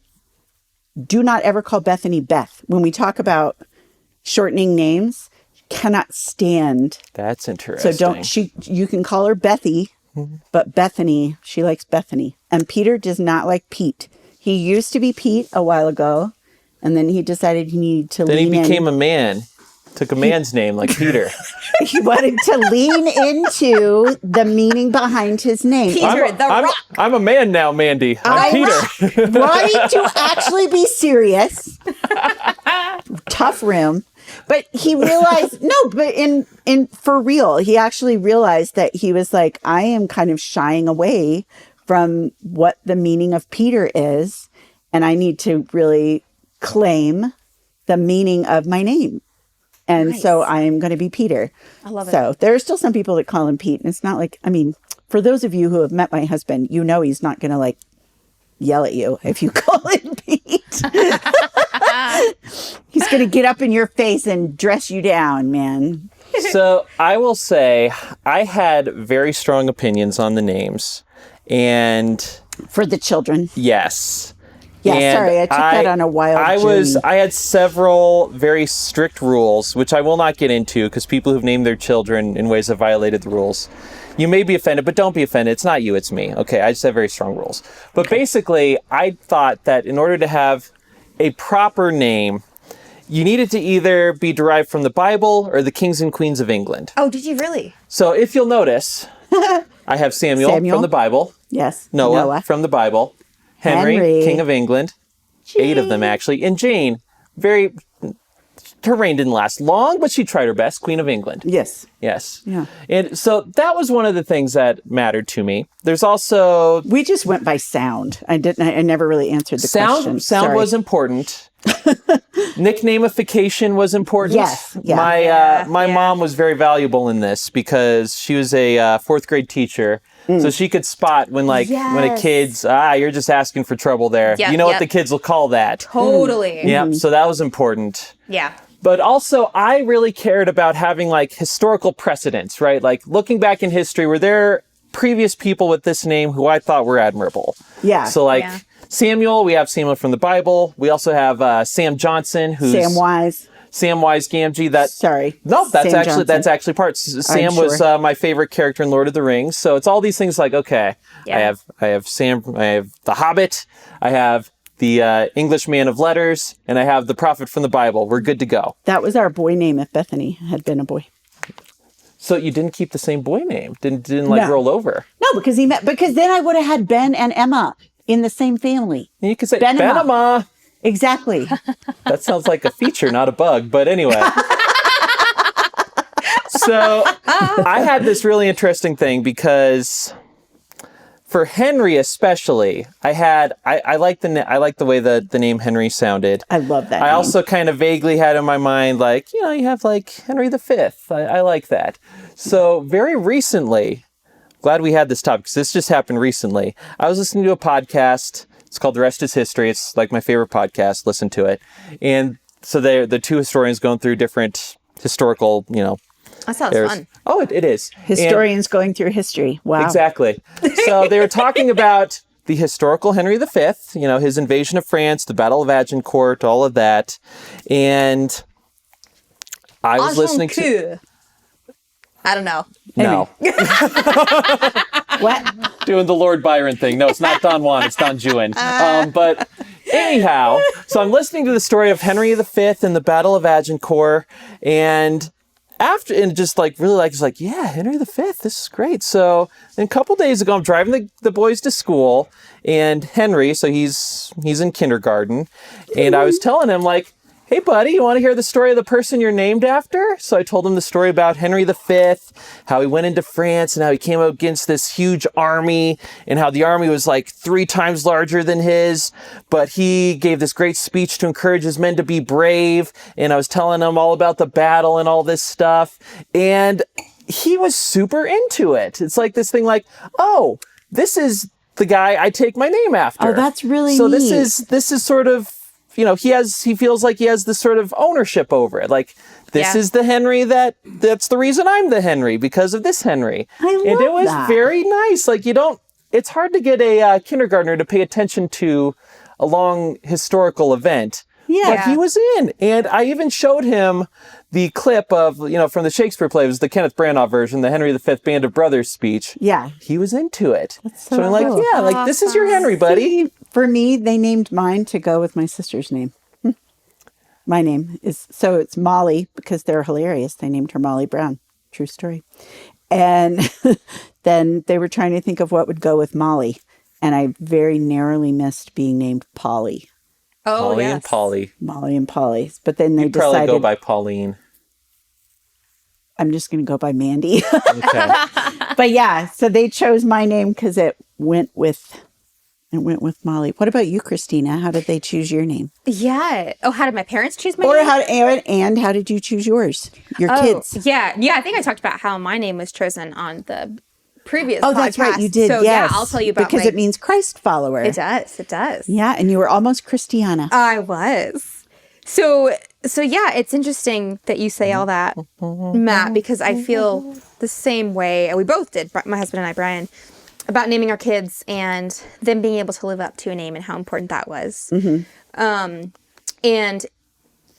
Do not ever call Bethany Beth. When we talk about shortening names, cannot stand. that's interesting. So you can call her Bethy, but Bethany, she likes Bethany. And Peter does not like Pete. He used to be Pete a while ago, and then he decided he needed to Then lean he became in. a man. Took a man's name like Peter. He wanted to lean into the meaning behind his name. Peter, the Rock. I'm a man now, Mandy. I'm Peter. Wanting to actually be serious. Tough room. But he realized, for real, he actually realized that he was like, I am kind of shying away from what the meaning of Peter is. And I need to really claim the meaning of my name. And so I am going to be Peter. I love it. So there are still some people that call him Pete. And it's not like, I mean, for those of you who have met my husband, you know he's not going to like yell at you if you call him Pete. He's going to get up in your face and dress you down, man. So I will say I had very strong opinions on the names. And For the children. yes. Yeah, And sorry, I took that on a wild journey. I had several very strict rules, which I will not get into because people who've named their children in ways that violated the rules. You may be offended, but don't be offended. It's not you, it's me. Okay, I just have very strong rules. But basically, I thought that in order to have a proper name, you needed to either be derived from the Bible or the kings and queens of England. Oh, did you really? So if you'll notice, I have Samuel from the Bible, Yes. Noah from the Bible, Henry, King of England, Jane. 8 of them actually, and Jane, her reign didn't last long, but she tried her best, Queen of England. Yes. Yes. Yeah. And so that was one of the things that mattered to me. There's also We just went by sound. I never really answered the question. sound Sorry. was important. Nicknameification was important. Yes, yeah. My mom was very valuable in this because she was a fourth grade teacher. So she could spot when a Yes. kid's, you're just asking for trouble there. Yep, you know what yep. the kids will call that. Totally. Yeah, so that was important. Yeah. But also, I really cared about having like historical precedents, right? Like looking back in history, were there previous people with this name who I thought were admirable? Yeah. So like Yeah. Samuel, we have Samuel from the Bible. We also have Sam Johnson, who's Samwise Gamgee. Sorry. No, that's Sam actually Johnson. part. Sam was sure. my favorite character in Lord of the Rings. So it's all these things like, okay, Yeah. I have Sam, I have the Hobbit, I have the English man of letters, and I have the prophet from the Bible. We're good to go. That was our boy name if Bethany had been a boy. So you didn't keep the same boy name? Didn't like No. roll over? No, because then I would have had Ben and Emma in the same family. And you could say Benema. Benema. Exactly. That sounds like a feature, not a bug. But anyway. So I had this really interesting thing because for Henry especially, I like the way the name Henry sounded. I love that I name. also kind of vaguely had in my mind, like, you have like Henry V. I like that. So very recently, glad we had this topic because this just happened recently. I was listening to a podcast. It's called The Rest is History. It's like my favorite podcast. Listen to it. And so they're the two historians going through different historical, That sounds fun. Oh, it is. Historians going through history. Wow. Exactly. So they were talking about the historical Henry V, his invasion of France, the Battle of Agincourt, all of that. And I was listening to... I don't know. No. What? Doing the Lord Byron thing. No, it's not Don Juan, it's Don Juan. But anyhow, so I'm listening to the story of Henry V and the Battle of Agincourt, and just like really like, it's like, yeah, Henry V, this is great. So then a couple days ago, I'm driving the boys to school, and Henry, so he's in kindergarten, and I was telling him, like, hey, buddy, you want to hear the story of the person you're named after? So I told him the story about Henry V, how he went into France and how he came up against this huge army and how the army was like 3 times larger than his. But he gave this great speech to encourage his men to be brave. And I was telling him all about the battle and all this stuff. And he was super into it. It's like this thing like, oh, this is the guy I take my name after. Oh, that's really so neat. This is sort of, he feels like he has this sort of ownership over it. Like, this is the Henry that's the reason I'm the Henry, because of this Henry. And it was very nice. Like, it's hard to get a kindergartner to pay attention to a long historical event. Yeah. But he was in. And I even showed him the clip of, from the Shakespeare play. It was the Kenneth Branagh version, the Henry V Band of Brothers speech. Yeah. He was into it. That's so I'm like, cool. yeah, like, this is your Henry, buddy. See, for me, they named mine to go with my sister's name. My name is, so it's Molly, because they're hilarious. They named her Molly Brown. True story. And then they were trying to think of what would go with Molly. And I very narrowly missed being named Polly. Oh, Polly yes. and Polly. Molly and Polly. But then they You'd probably decided, go by Pauline. I'm just going to go by Mandy. Okay. But yeah, so they chose my name because it went with Molly. What about you, Christina? How did they choose your name? Yeah. Oh, how did my parents choose my Or name? how did you choose yours? Your kids? Yeah. I think I talked about how my name was chosen on the previous Oh, podcast. that's right. You did. So yes. yeah, I'll tell you about because it means Christ follower. It does. Yeah, and you were almost Christiana. I was. So yeah, it's interesting that you say all that, Matt, because I feel the same way. We both did, my husband and I, Brian, about naming our kids and them being able to live up to a name and how important that was. Mm-hmm. And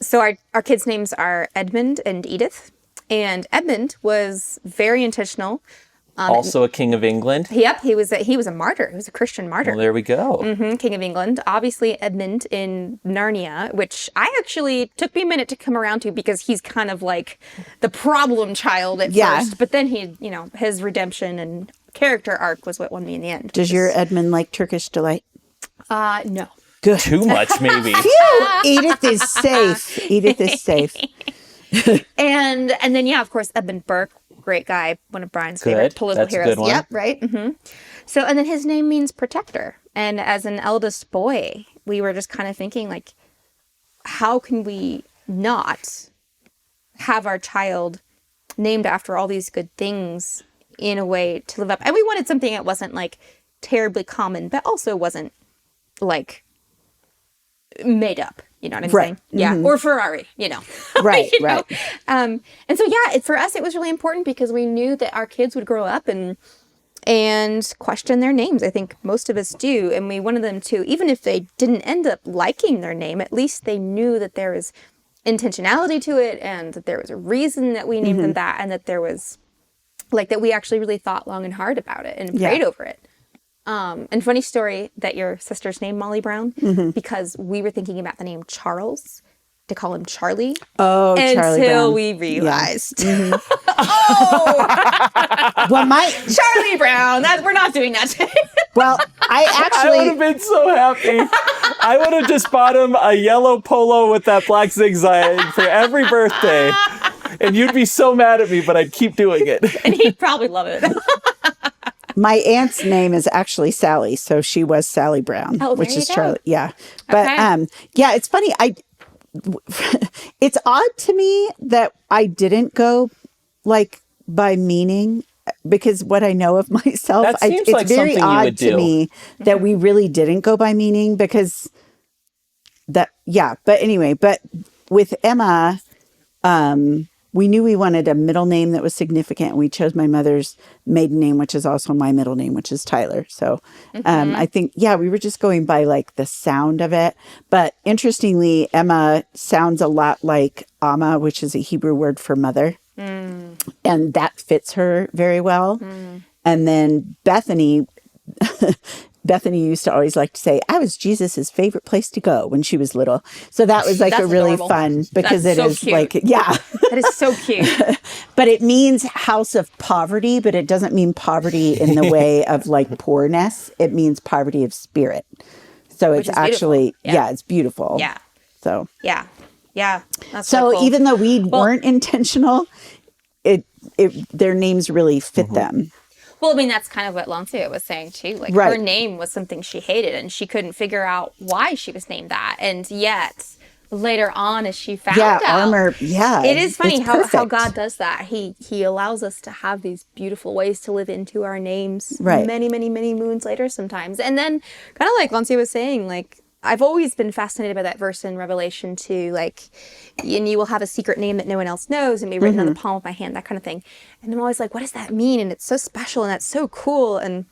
so our kids' names are Edmund and Edith. And Edmund was very intentional. Also a king of England. Yep, he was a martyr. He was a Christian martyr. Well, there we go. Mm-hmm, King of England. Obviously, Edmund in Narnia, which I actually took me a minute to come around to because he's kind of like the problem child at first. But then his redemption and character arc was what won me in the end. Does your Edmund like Turkish delight? No. Good. Too much, maybe. Phew! Edith is safe. Edith is safe. And then, yeah, of course, Edmund Burke. Great guy, one of Brian's favorite political That's a heroes. good one. Yep, right. Mm-hmm. So, and then his name means protector. And as an eldest boy, we were just kind of thinking, like, how can we not have our child named after all these good things in a way to live up? And we wanted something that wasn't like terribly common, but also wasn't like made up. You know what I'm saying? Yeah. Mm-hmm. Or Ferrari, Right, right. And so, yeah, for us, it was really important because we knew that our kids would grow up and question their names. I think most of us do. And we wanted them to, even if they didn't end up liking their name, at least they knew that there was intentionality to it and that there was a reason that we named them that and that there was, like, that we actually really thought long and hard about it and prayed over it. And funny story that your sister's name Molly Brown, because we were thinking about the name Charles to call him Charlie. Oh, Charlie Brown. Until we realized, well, Charlie Brown. We're not doing that today. Well, I would have been so happy. I would have just bought him a yellow polo with that black zigzag for every birthday. And you'd be so mad at me, but I'd keep doing it. And he'd probably love it. My aunt's name is actually Sally, so she was Sally Brown, which is Charlie. Yeah, but yeah, it's funny. It's odd to me that I didn't go like by meaning. because what I know of myself, That seems it's like very something you odd would to do. me that we really didn't go by meaning because that, yeah. But anyway, but with Emma, we knew we wanted a middle name that was significant. We chose my mother's maiden name, which is also my middle name, which is Tyler. So I think, yeah, we were just going by like the sound of it. But interestingly, Emma sounds a lot like Amma, which is a Hebrew word for mother. And that fits her very well. And then Bethany, Bethany used to always like to say, I was Jesus's favorite place to go when she was little. So that was like That's a really adorable. fun because That's it so is cute. like, yeah. That is so cute. But it means house of poverty, but it doesn't mean poverty in the way of like poorness. It means poverty of spirit. So Which it's is beautiful. actually, Yeah. it's beautiful. Yeah. So, Yeah. Yeah. That's so really cool. even though we weren't intentional, their names really fit them. Well, I mean, that's kind of what Lancia was saying too. Like Right. her name was something she hated and she couldn't figure out why she was named that. And yet later on, as she found out, Armor. Yeah. it is funny it's how perfect. God does that. He allows us to have these beautiful ways to live into our names Right. many, many, many moons later sometimes. And then kind of like Lancia was saying, like, I've always been fascinated by that verse in Revelation 2, like, and you will have a secret name that no one else knows and be written on the palm of my hand, that kind of thing. And I'm always like, what does that mean? And it's so special and that's so cool. And,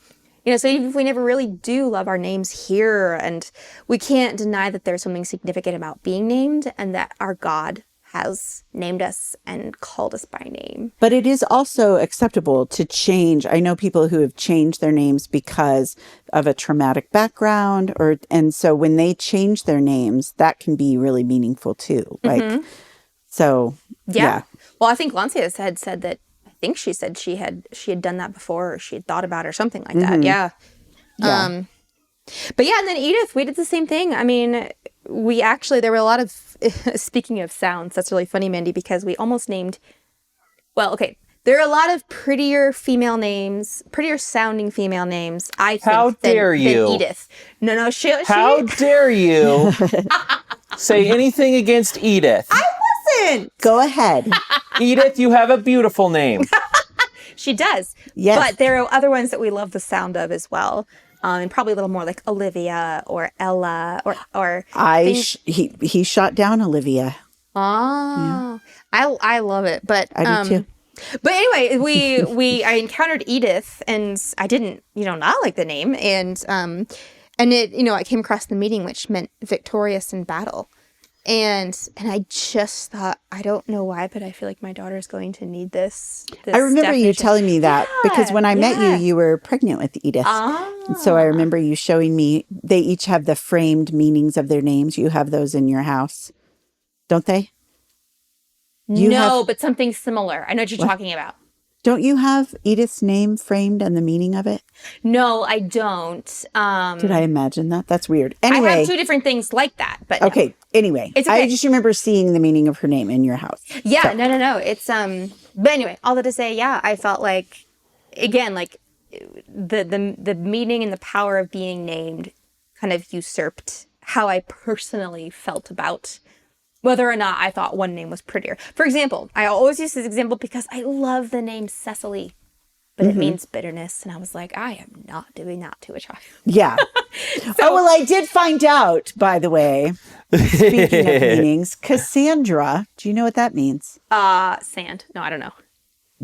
you know, so even if we never really do love our names here, and we can't deny that there's something significant about being named and that our God has named us and called us by name. But it is also acceptable to change. I know people who have changed their names because of a traumatic background, and so when they change their names, that can be really meaningful too. Like, so yeah. Well, I think Lancia had said that. I think she said she had done that before, or she had thought about it or something like that. Yeah. Yeah. But yeah, and then Edith, we did the same thing. I mean, there were a lot of, speaking of sounds, that's really funny, Mandy, because we almost named, well, okay, there are a lot of prettier sounding female names, I think, How dare you? than Edith. No, How dare you say anything against Edith? I wasn't! Go ahead. Edith, you have a beautiful name. She does. Yes. But there are other ones that we love the sound of as well. And probably a little more like Olivia or Ella or he shot down Olivia. Oh, yeah. I love it. But I do too. But anyway, I encountered Edith and I didn't, not like the name. And it, I came across the meaning, which meant victorious in battle. And I just thought, I don't know why, but I feel like my daughter's going to need this I remember you definition. telling me that because when I met yeah. you were pregnant with Edith. And so I remember you showing me, they each have the framed meanings of their names. You have those in your house, don't they? But something similar. I know what you're talking about. Don't you have Edith's name framed and the meaning of it? No, I don't. Did I imagine that? That's weird. Anyway. I have two different things like that, but okay. Anyway, It's okay. I just remember seeing the meaning of her name in your house. Yeah, So- no. It's but anyway, all that to say, yeah, I felt like, again, like the meaning and the power of being named kind of usurped how I personally felt about whether or not I thought one name was prettier. For example, I always use this example because I love the name Cecily, but it means bitterness. And I was like, I am not doing that to a child. Yeah. I did find out, by the way, speaking of meanings, Cassandra, do you know what that means? Sand. No, I don't know.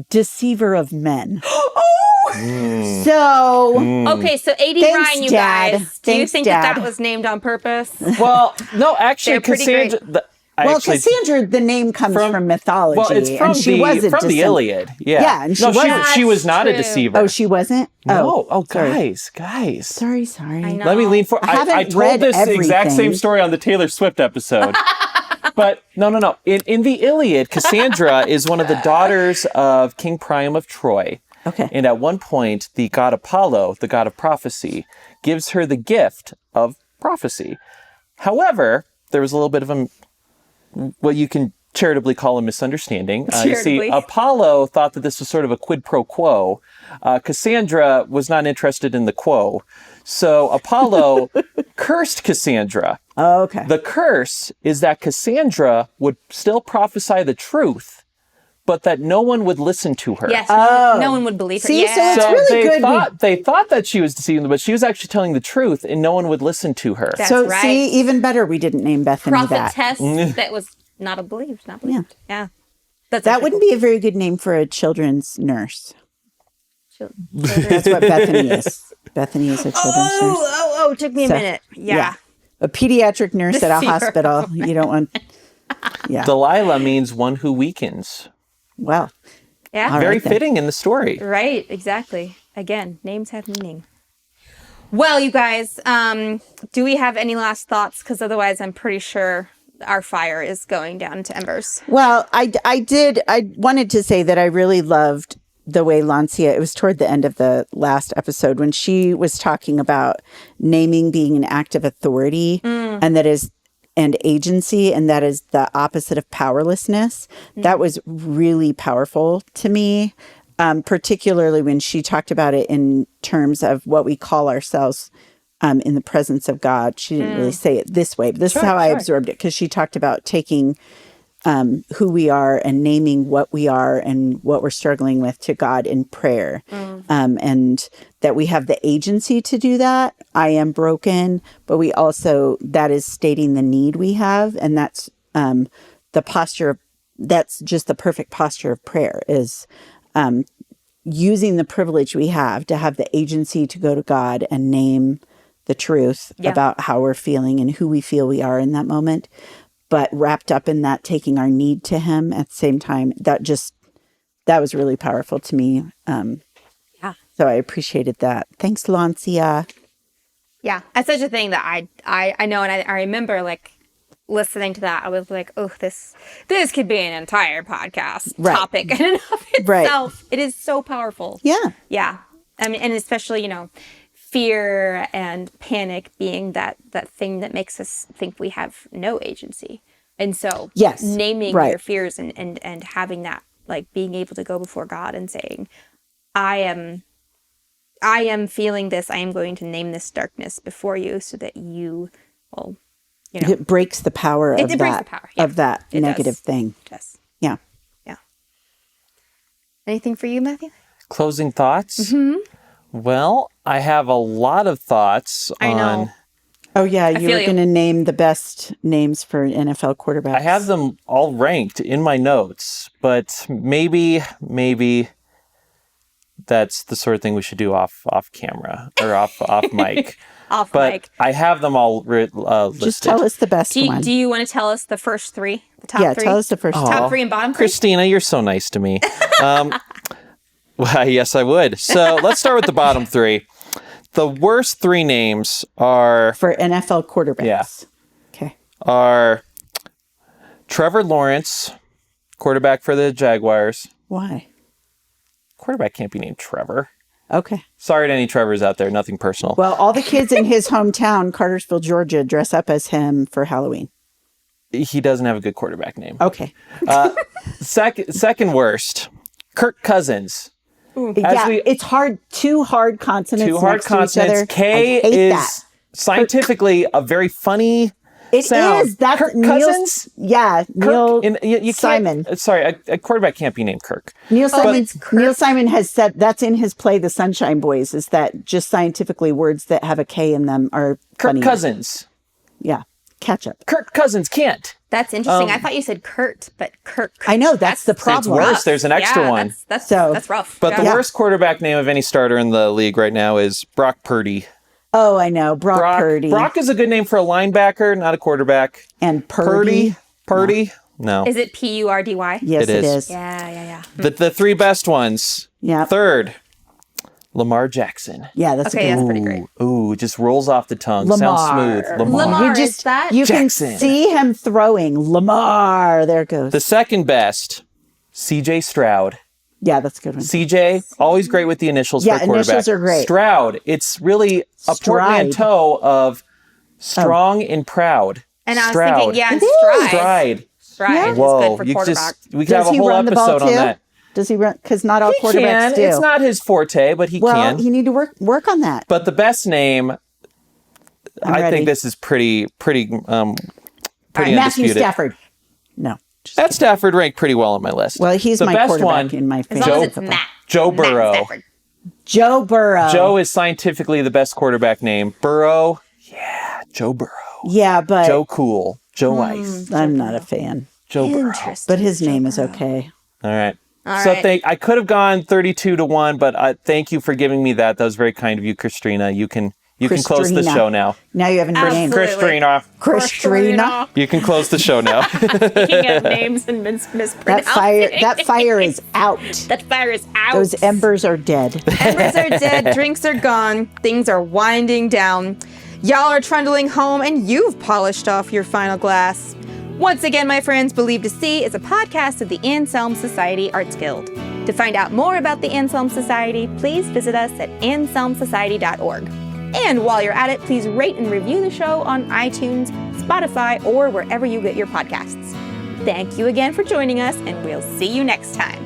Deceiver of men. Oh! So, Okay, so 80 Thanks, Ryan, you Dad. guys. Do you Thanks, think Dad. that was named on purpose? Well, no, actually, They're pretty Cassandra. Cassandra, the name comes from mythology. Well, it's from and she was the Iliad. Yeah. Yeah, and she no, wasn't. she was not a That's deceiver. Oh, she wasn't? No. Oh, sorry. guys. Sorry. I know. Let me lean for. I haven't I told read this exact everything. same story on the Taylor Swift episode. But no. In the Iliad, Cassandra is one of the daughters of King Priam of Troy. Okay. And at one point, the god Apollo, the god of prophecy, gives her the gift of prophecy. However, there was a little bit of what you can charitably call a misunderstanding. You see, Charitably. Apollo thought that this was sort of a quid pro quo. Cassandra was not interested in the quo. So Apollo cursed Cassandra. Oh, okay. The curse is that Cassandra would still prophesy the truth, but that no one would listen to her. Yes, no one would believe her. See, Yeah. so it's really good. They thought that she was deceiving them, but she was actually telling the truth, and no one would listen to her. That's So right. see, even better, we didn't name Bethany that. Prophetess that was not believed. Yeah. That wouldn't be a very good name for a children's nurse. Cool. That's what Bethany is. Bethany is a children's nurse. Oh, it took me a minute. Yeah. A pediatric nurse at a Deceiver. hospital. You don't want. Yeah. Delilah means one who weakens. Well, Yeah. All Very right, then. fitting in the story. Right, exactly. Again, names have meaning. Well, you guys, do we have any last thoughts? Because otherwise, I'm pretty sure our fire is going down to embers. well, I wanted to say that I really loved the way Lancia, it was toward the end of the last episode when she was talking about naming being an act of authority and agency, and that is the opposite of powerlessness. That was really powerful to me, particularly when she talked about it in terms of what we call ourselves in the presence of God. She didn't really say it this way, but this is how I absorbed it, because she talked about taking who we are and naming what we are and what we're struggling with to God in prayer. And that we have the agency to do that. I am broken, but we also, that is stating the need we have. And that's the posture, that's just the perfect posture of prayer, is using the privilege we have to have the agency to go to God and name the truth about how we're feeling and who we feel we are in that moment. But wrapped up in that, taking our need to him at the same time, that was really powerful to me. So I appreciated that. Thanks, Lancia. Yeah, that's such a thing that I know, and I remember like listening to that. I was like, oh, this could be an entire podcast topic in and of itself. It is so powerful. Yeah. I mean, and especially fear and panic being that thing that makes us think we have no agency. And so naming your fears and having that, like being able to go before God and saying, I am feeling this. I am going to name this darkness before you so that you will, It breaks the power of breaks that, the power. Yeah. of that It negative does. thing. It does. Yeah. Yeah. Anything for you, Matthew? Closing thoughts? Well, I have a lot of thoughts I know. on... Oh, yeah. You feel were you. going to name the best names for NFL quarterbacks. I have them all ranked in my notes, but maybe that's the sort of thing we should do off camera or off mic. But I have them all listed. Just tell us the best one. Do you want to tell us the first three? The top three? Tell us the first two. Top three and bottom three? Christina, you're so nice to me. Well, yes, I would. So let's start with the bottom three. The worst three names are... For NFL quarterbacks. Yeah. Okay. Are Trevor Lawrence, quarterback for the Jaguars. Why? Quarterback can't be named Trevor. Okay. Sorry to any Trevors out there. Nothing personal. Well, all the kids in his hometown, Cartersville, Georgia, dress up as him for Halloween. He doesn't have a good quarterback name. Okay. Second worst, Kirk Cousins. It's hard. Two hard consonants. Two hard next to each other. consonants. K I hate is that. scientifically a very funny sound. That's Kirk Neil, Cousins? Yeah, Neil you Simon. Sorry, a quarterback can't be named Kirk. Neil Simon has said that's in his play, The Sunshine Boys, is that just scientifically words that have a K in them are Kirk funny. Cousins. Yeah, catch up. Kirk Cousins can't. That's interesting. I thought you said Kurt, but Kirk. I know, that's the problem. It's worse. There's an extra one. That's rough. But the worst quarterback name of any starter in the league right now is Brock Purdy. Oh, I know. Brock Purdy. Brock is a good name for a linebacker, not a quarterback. And Purdy. No. Is it Purdy? Yes, It it is. is. Yeah. The three best ones. Yeah. Third, Lamar Jackson. Yeah, that's Okay, a that's good pretty one. great. Ooh, just rolls off the tongue. Lamar. Sounds smooth. Lamar. You just is that? you Jackson. can see him throwing. Lamar. There it goes. The second best, CJ Stroud. Yeah, that's a good one. CJ, always great with the initials for a quarterback. Initials are great. Stroud, it's really a portmanteau of strong and proud. And I was Stroud. thinking, yeah, and Stride. Stride is Whoa, good for quarterback. we could have a whole run the ball episode on too? that. Does he run? Because not all He quarterbacks can. do. It's not his forte, but he well, can. you need to work on that. But the best name, I ready. think this is pretty Matthew undisputed. Stafford. No. At Stafford ranked pretty well on my list. Well, he's the my best quarterback one, in my As fantasy. long as it's Matt. Joe Matt Burrow. Stafford. Joe Burrow. Joe is scientifically the best quarterback name. Burrow, Joe Burrow. Yeah, but Joe Cool. Joe Ice. I'm not a fan. Joe Burrow. But his name is okay. All right. All So right. I could have gone 32-1, but thank you for giving me that. That was very kind of you, Christina. You can close the Christina. show now. Now you have a new name. Absolutely. Christina. You can close the show now. Speaking of names and mispronouncing. That fire is out. That fire is out. Those embers are dead. Embers are dead, drinks are gone, things are winding down. Y'all are trundling home and you've polished off your final glass. Once again, my friends, Believe to See is a podcast of the Anselm Society Arts Guild. To find out more about the Anselm Society, please visit us at anselmsociety.org. And while you're at it, please rate and review the show on iTunes, Spotify, or wherever you get your podcasts. Thank you again for joining us, and we'll see you next time.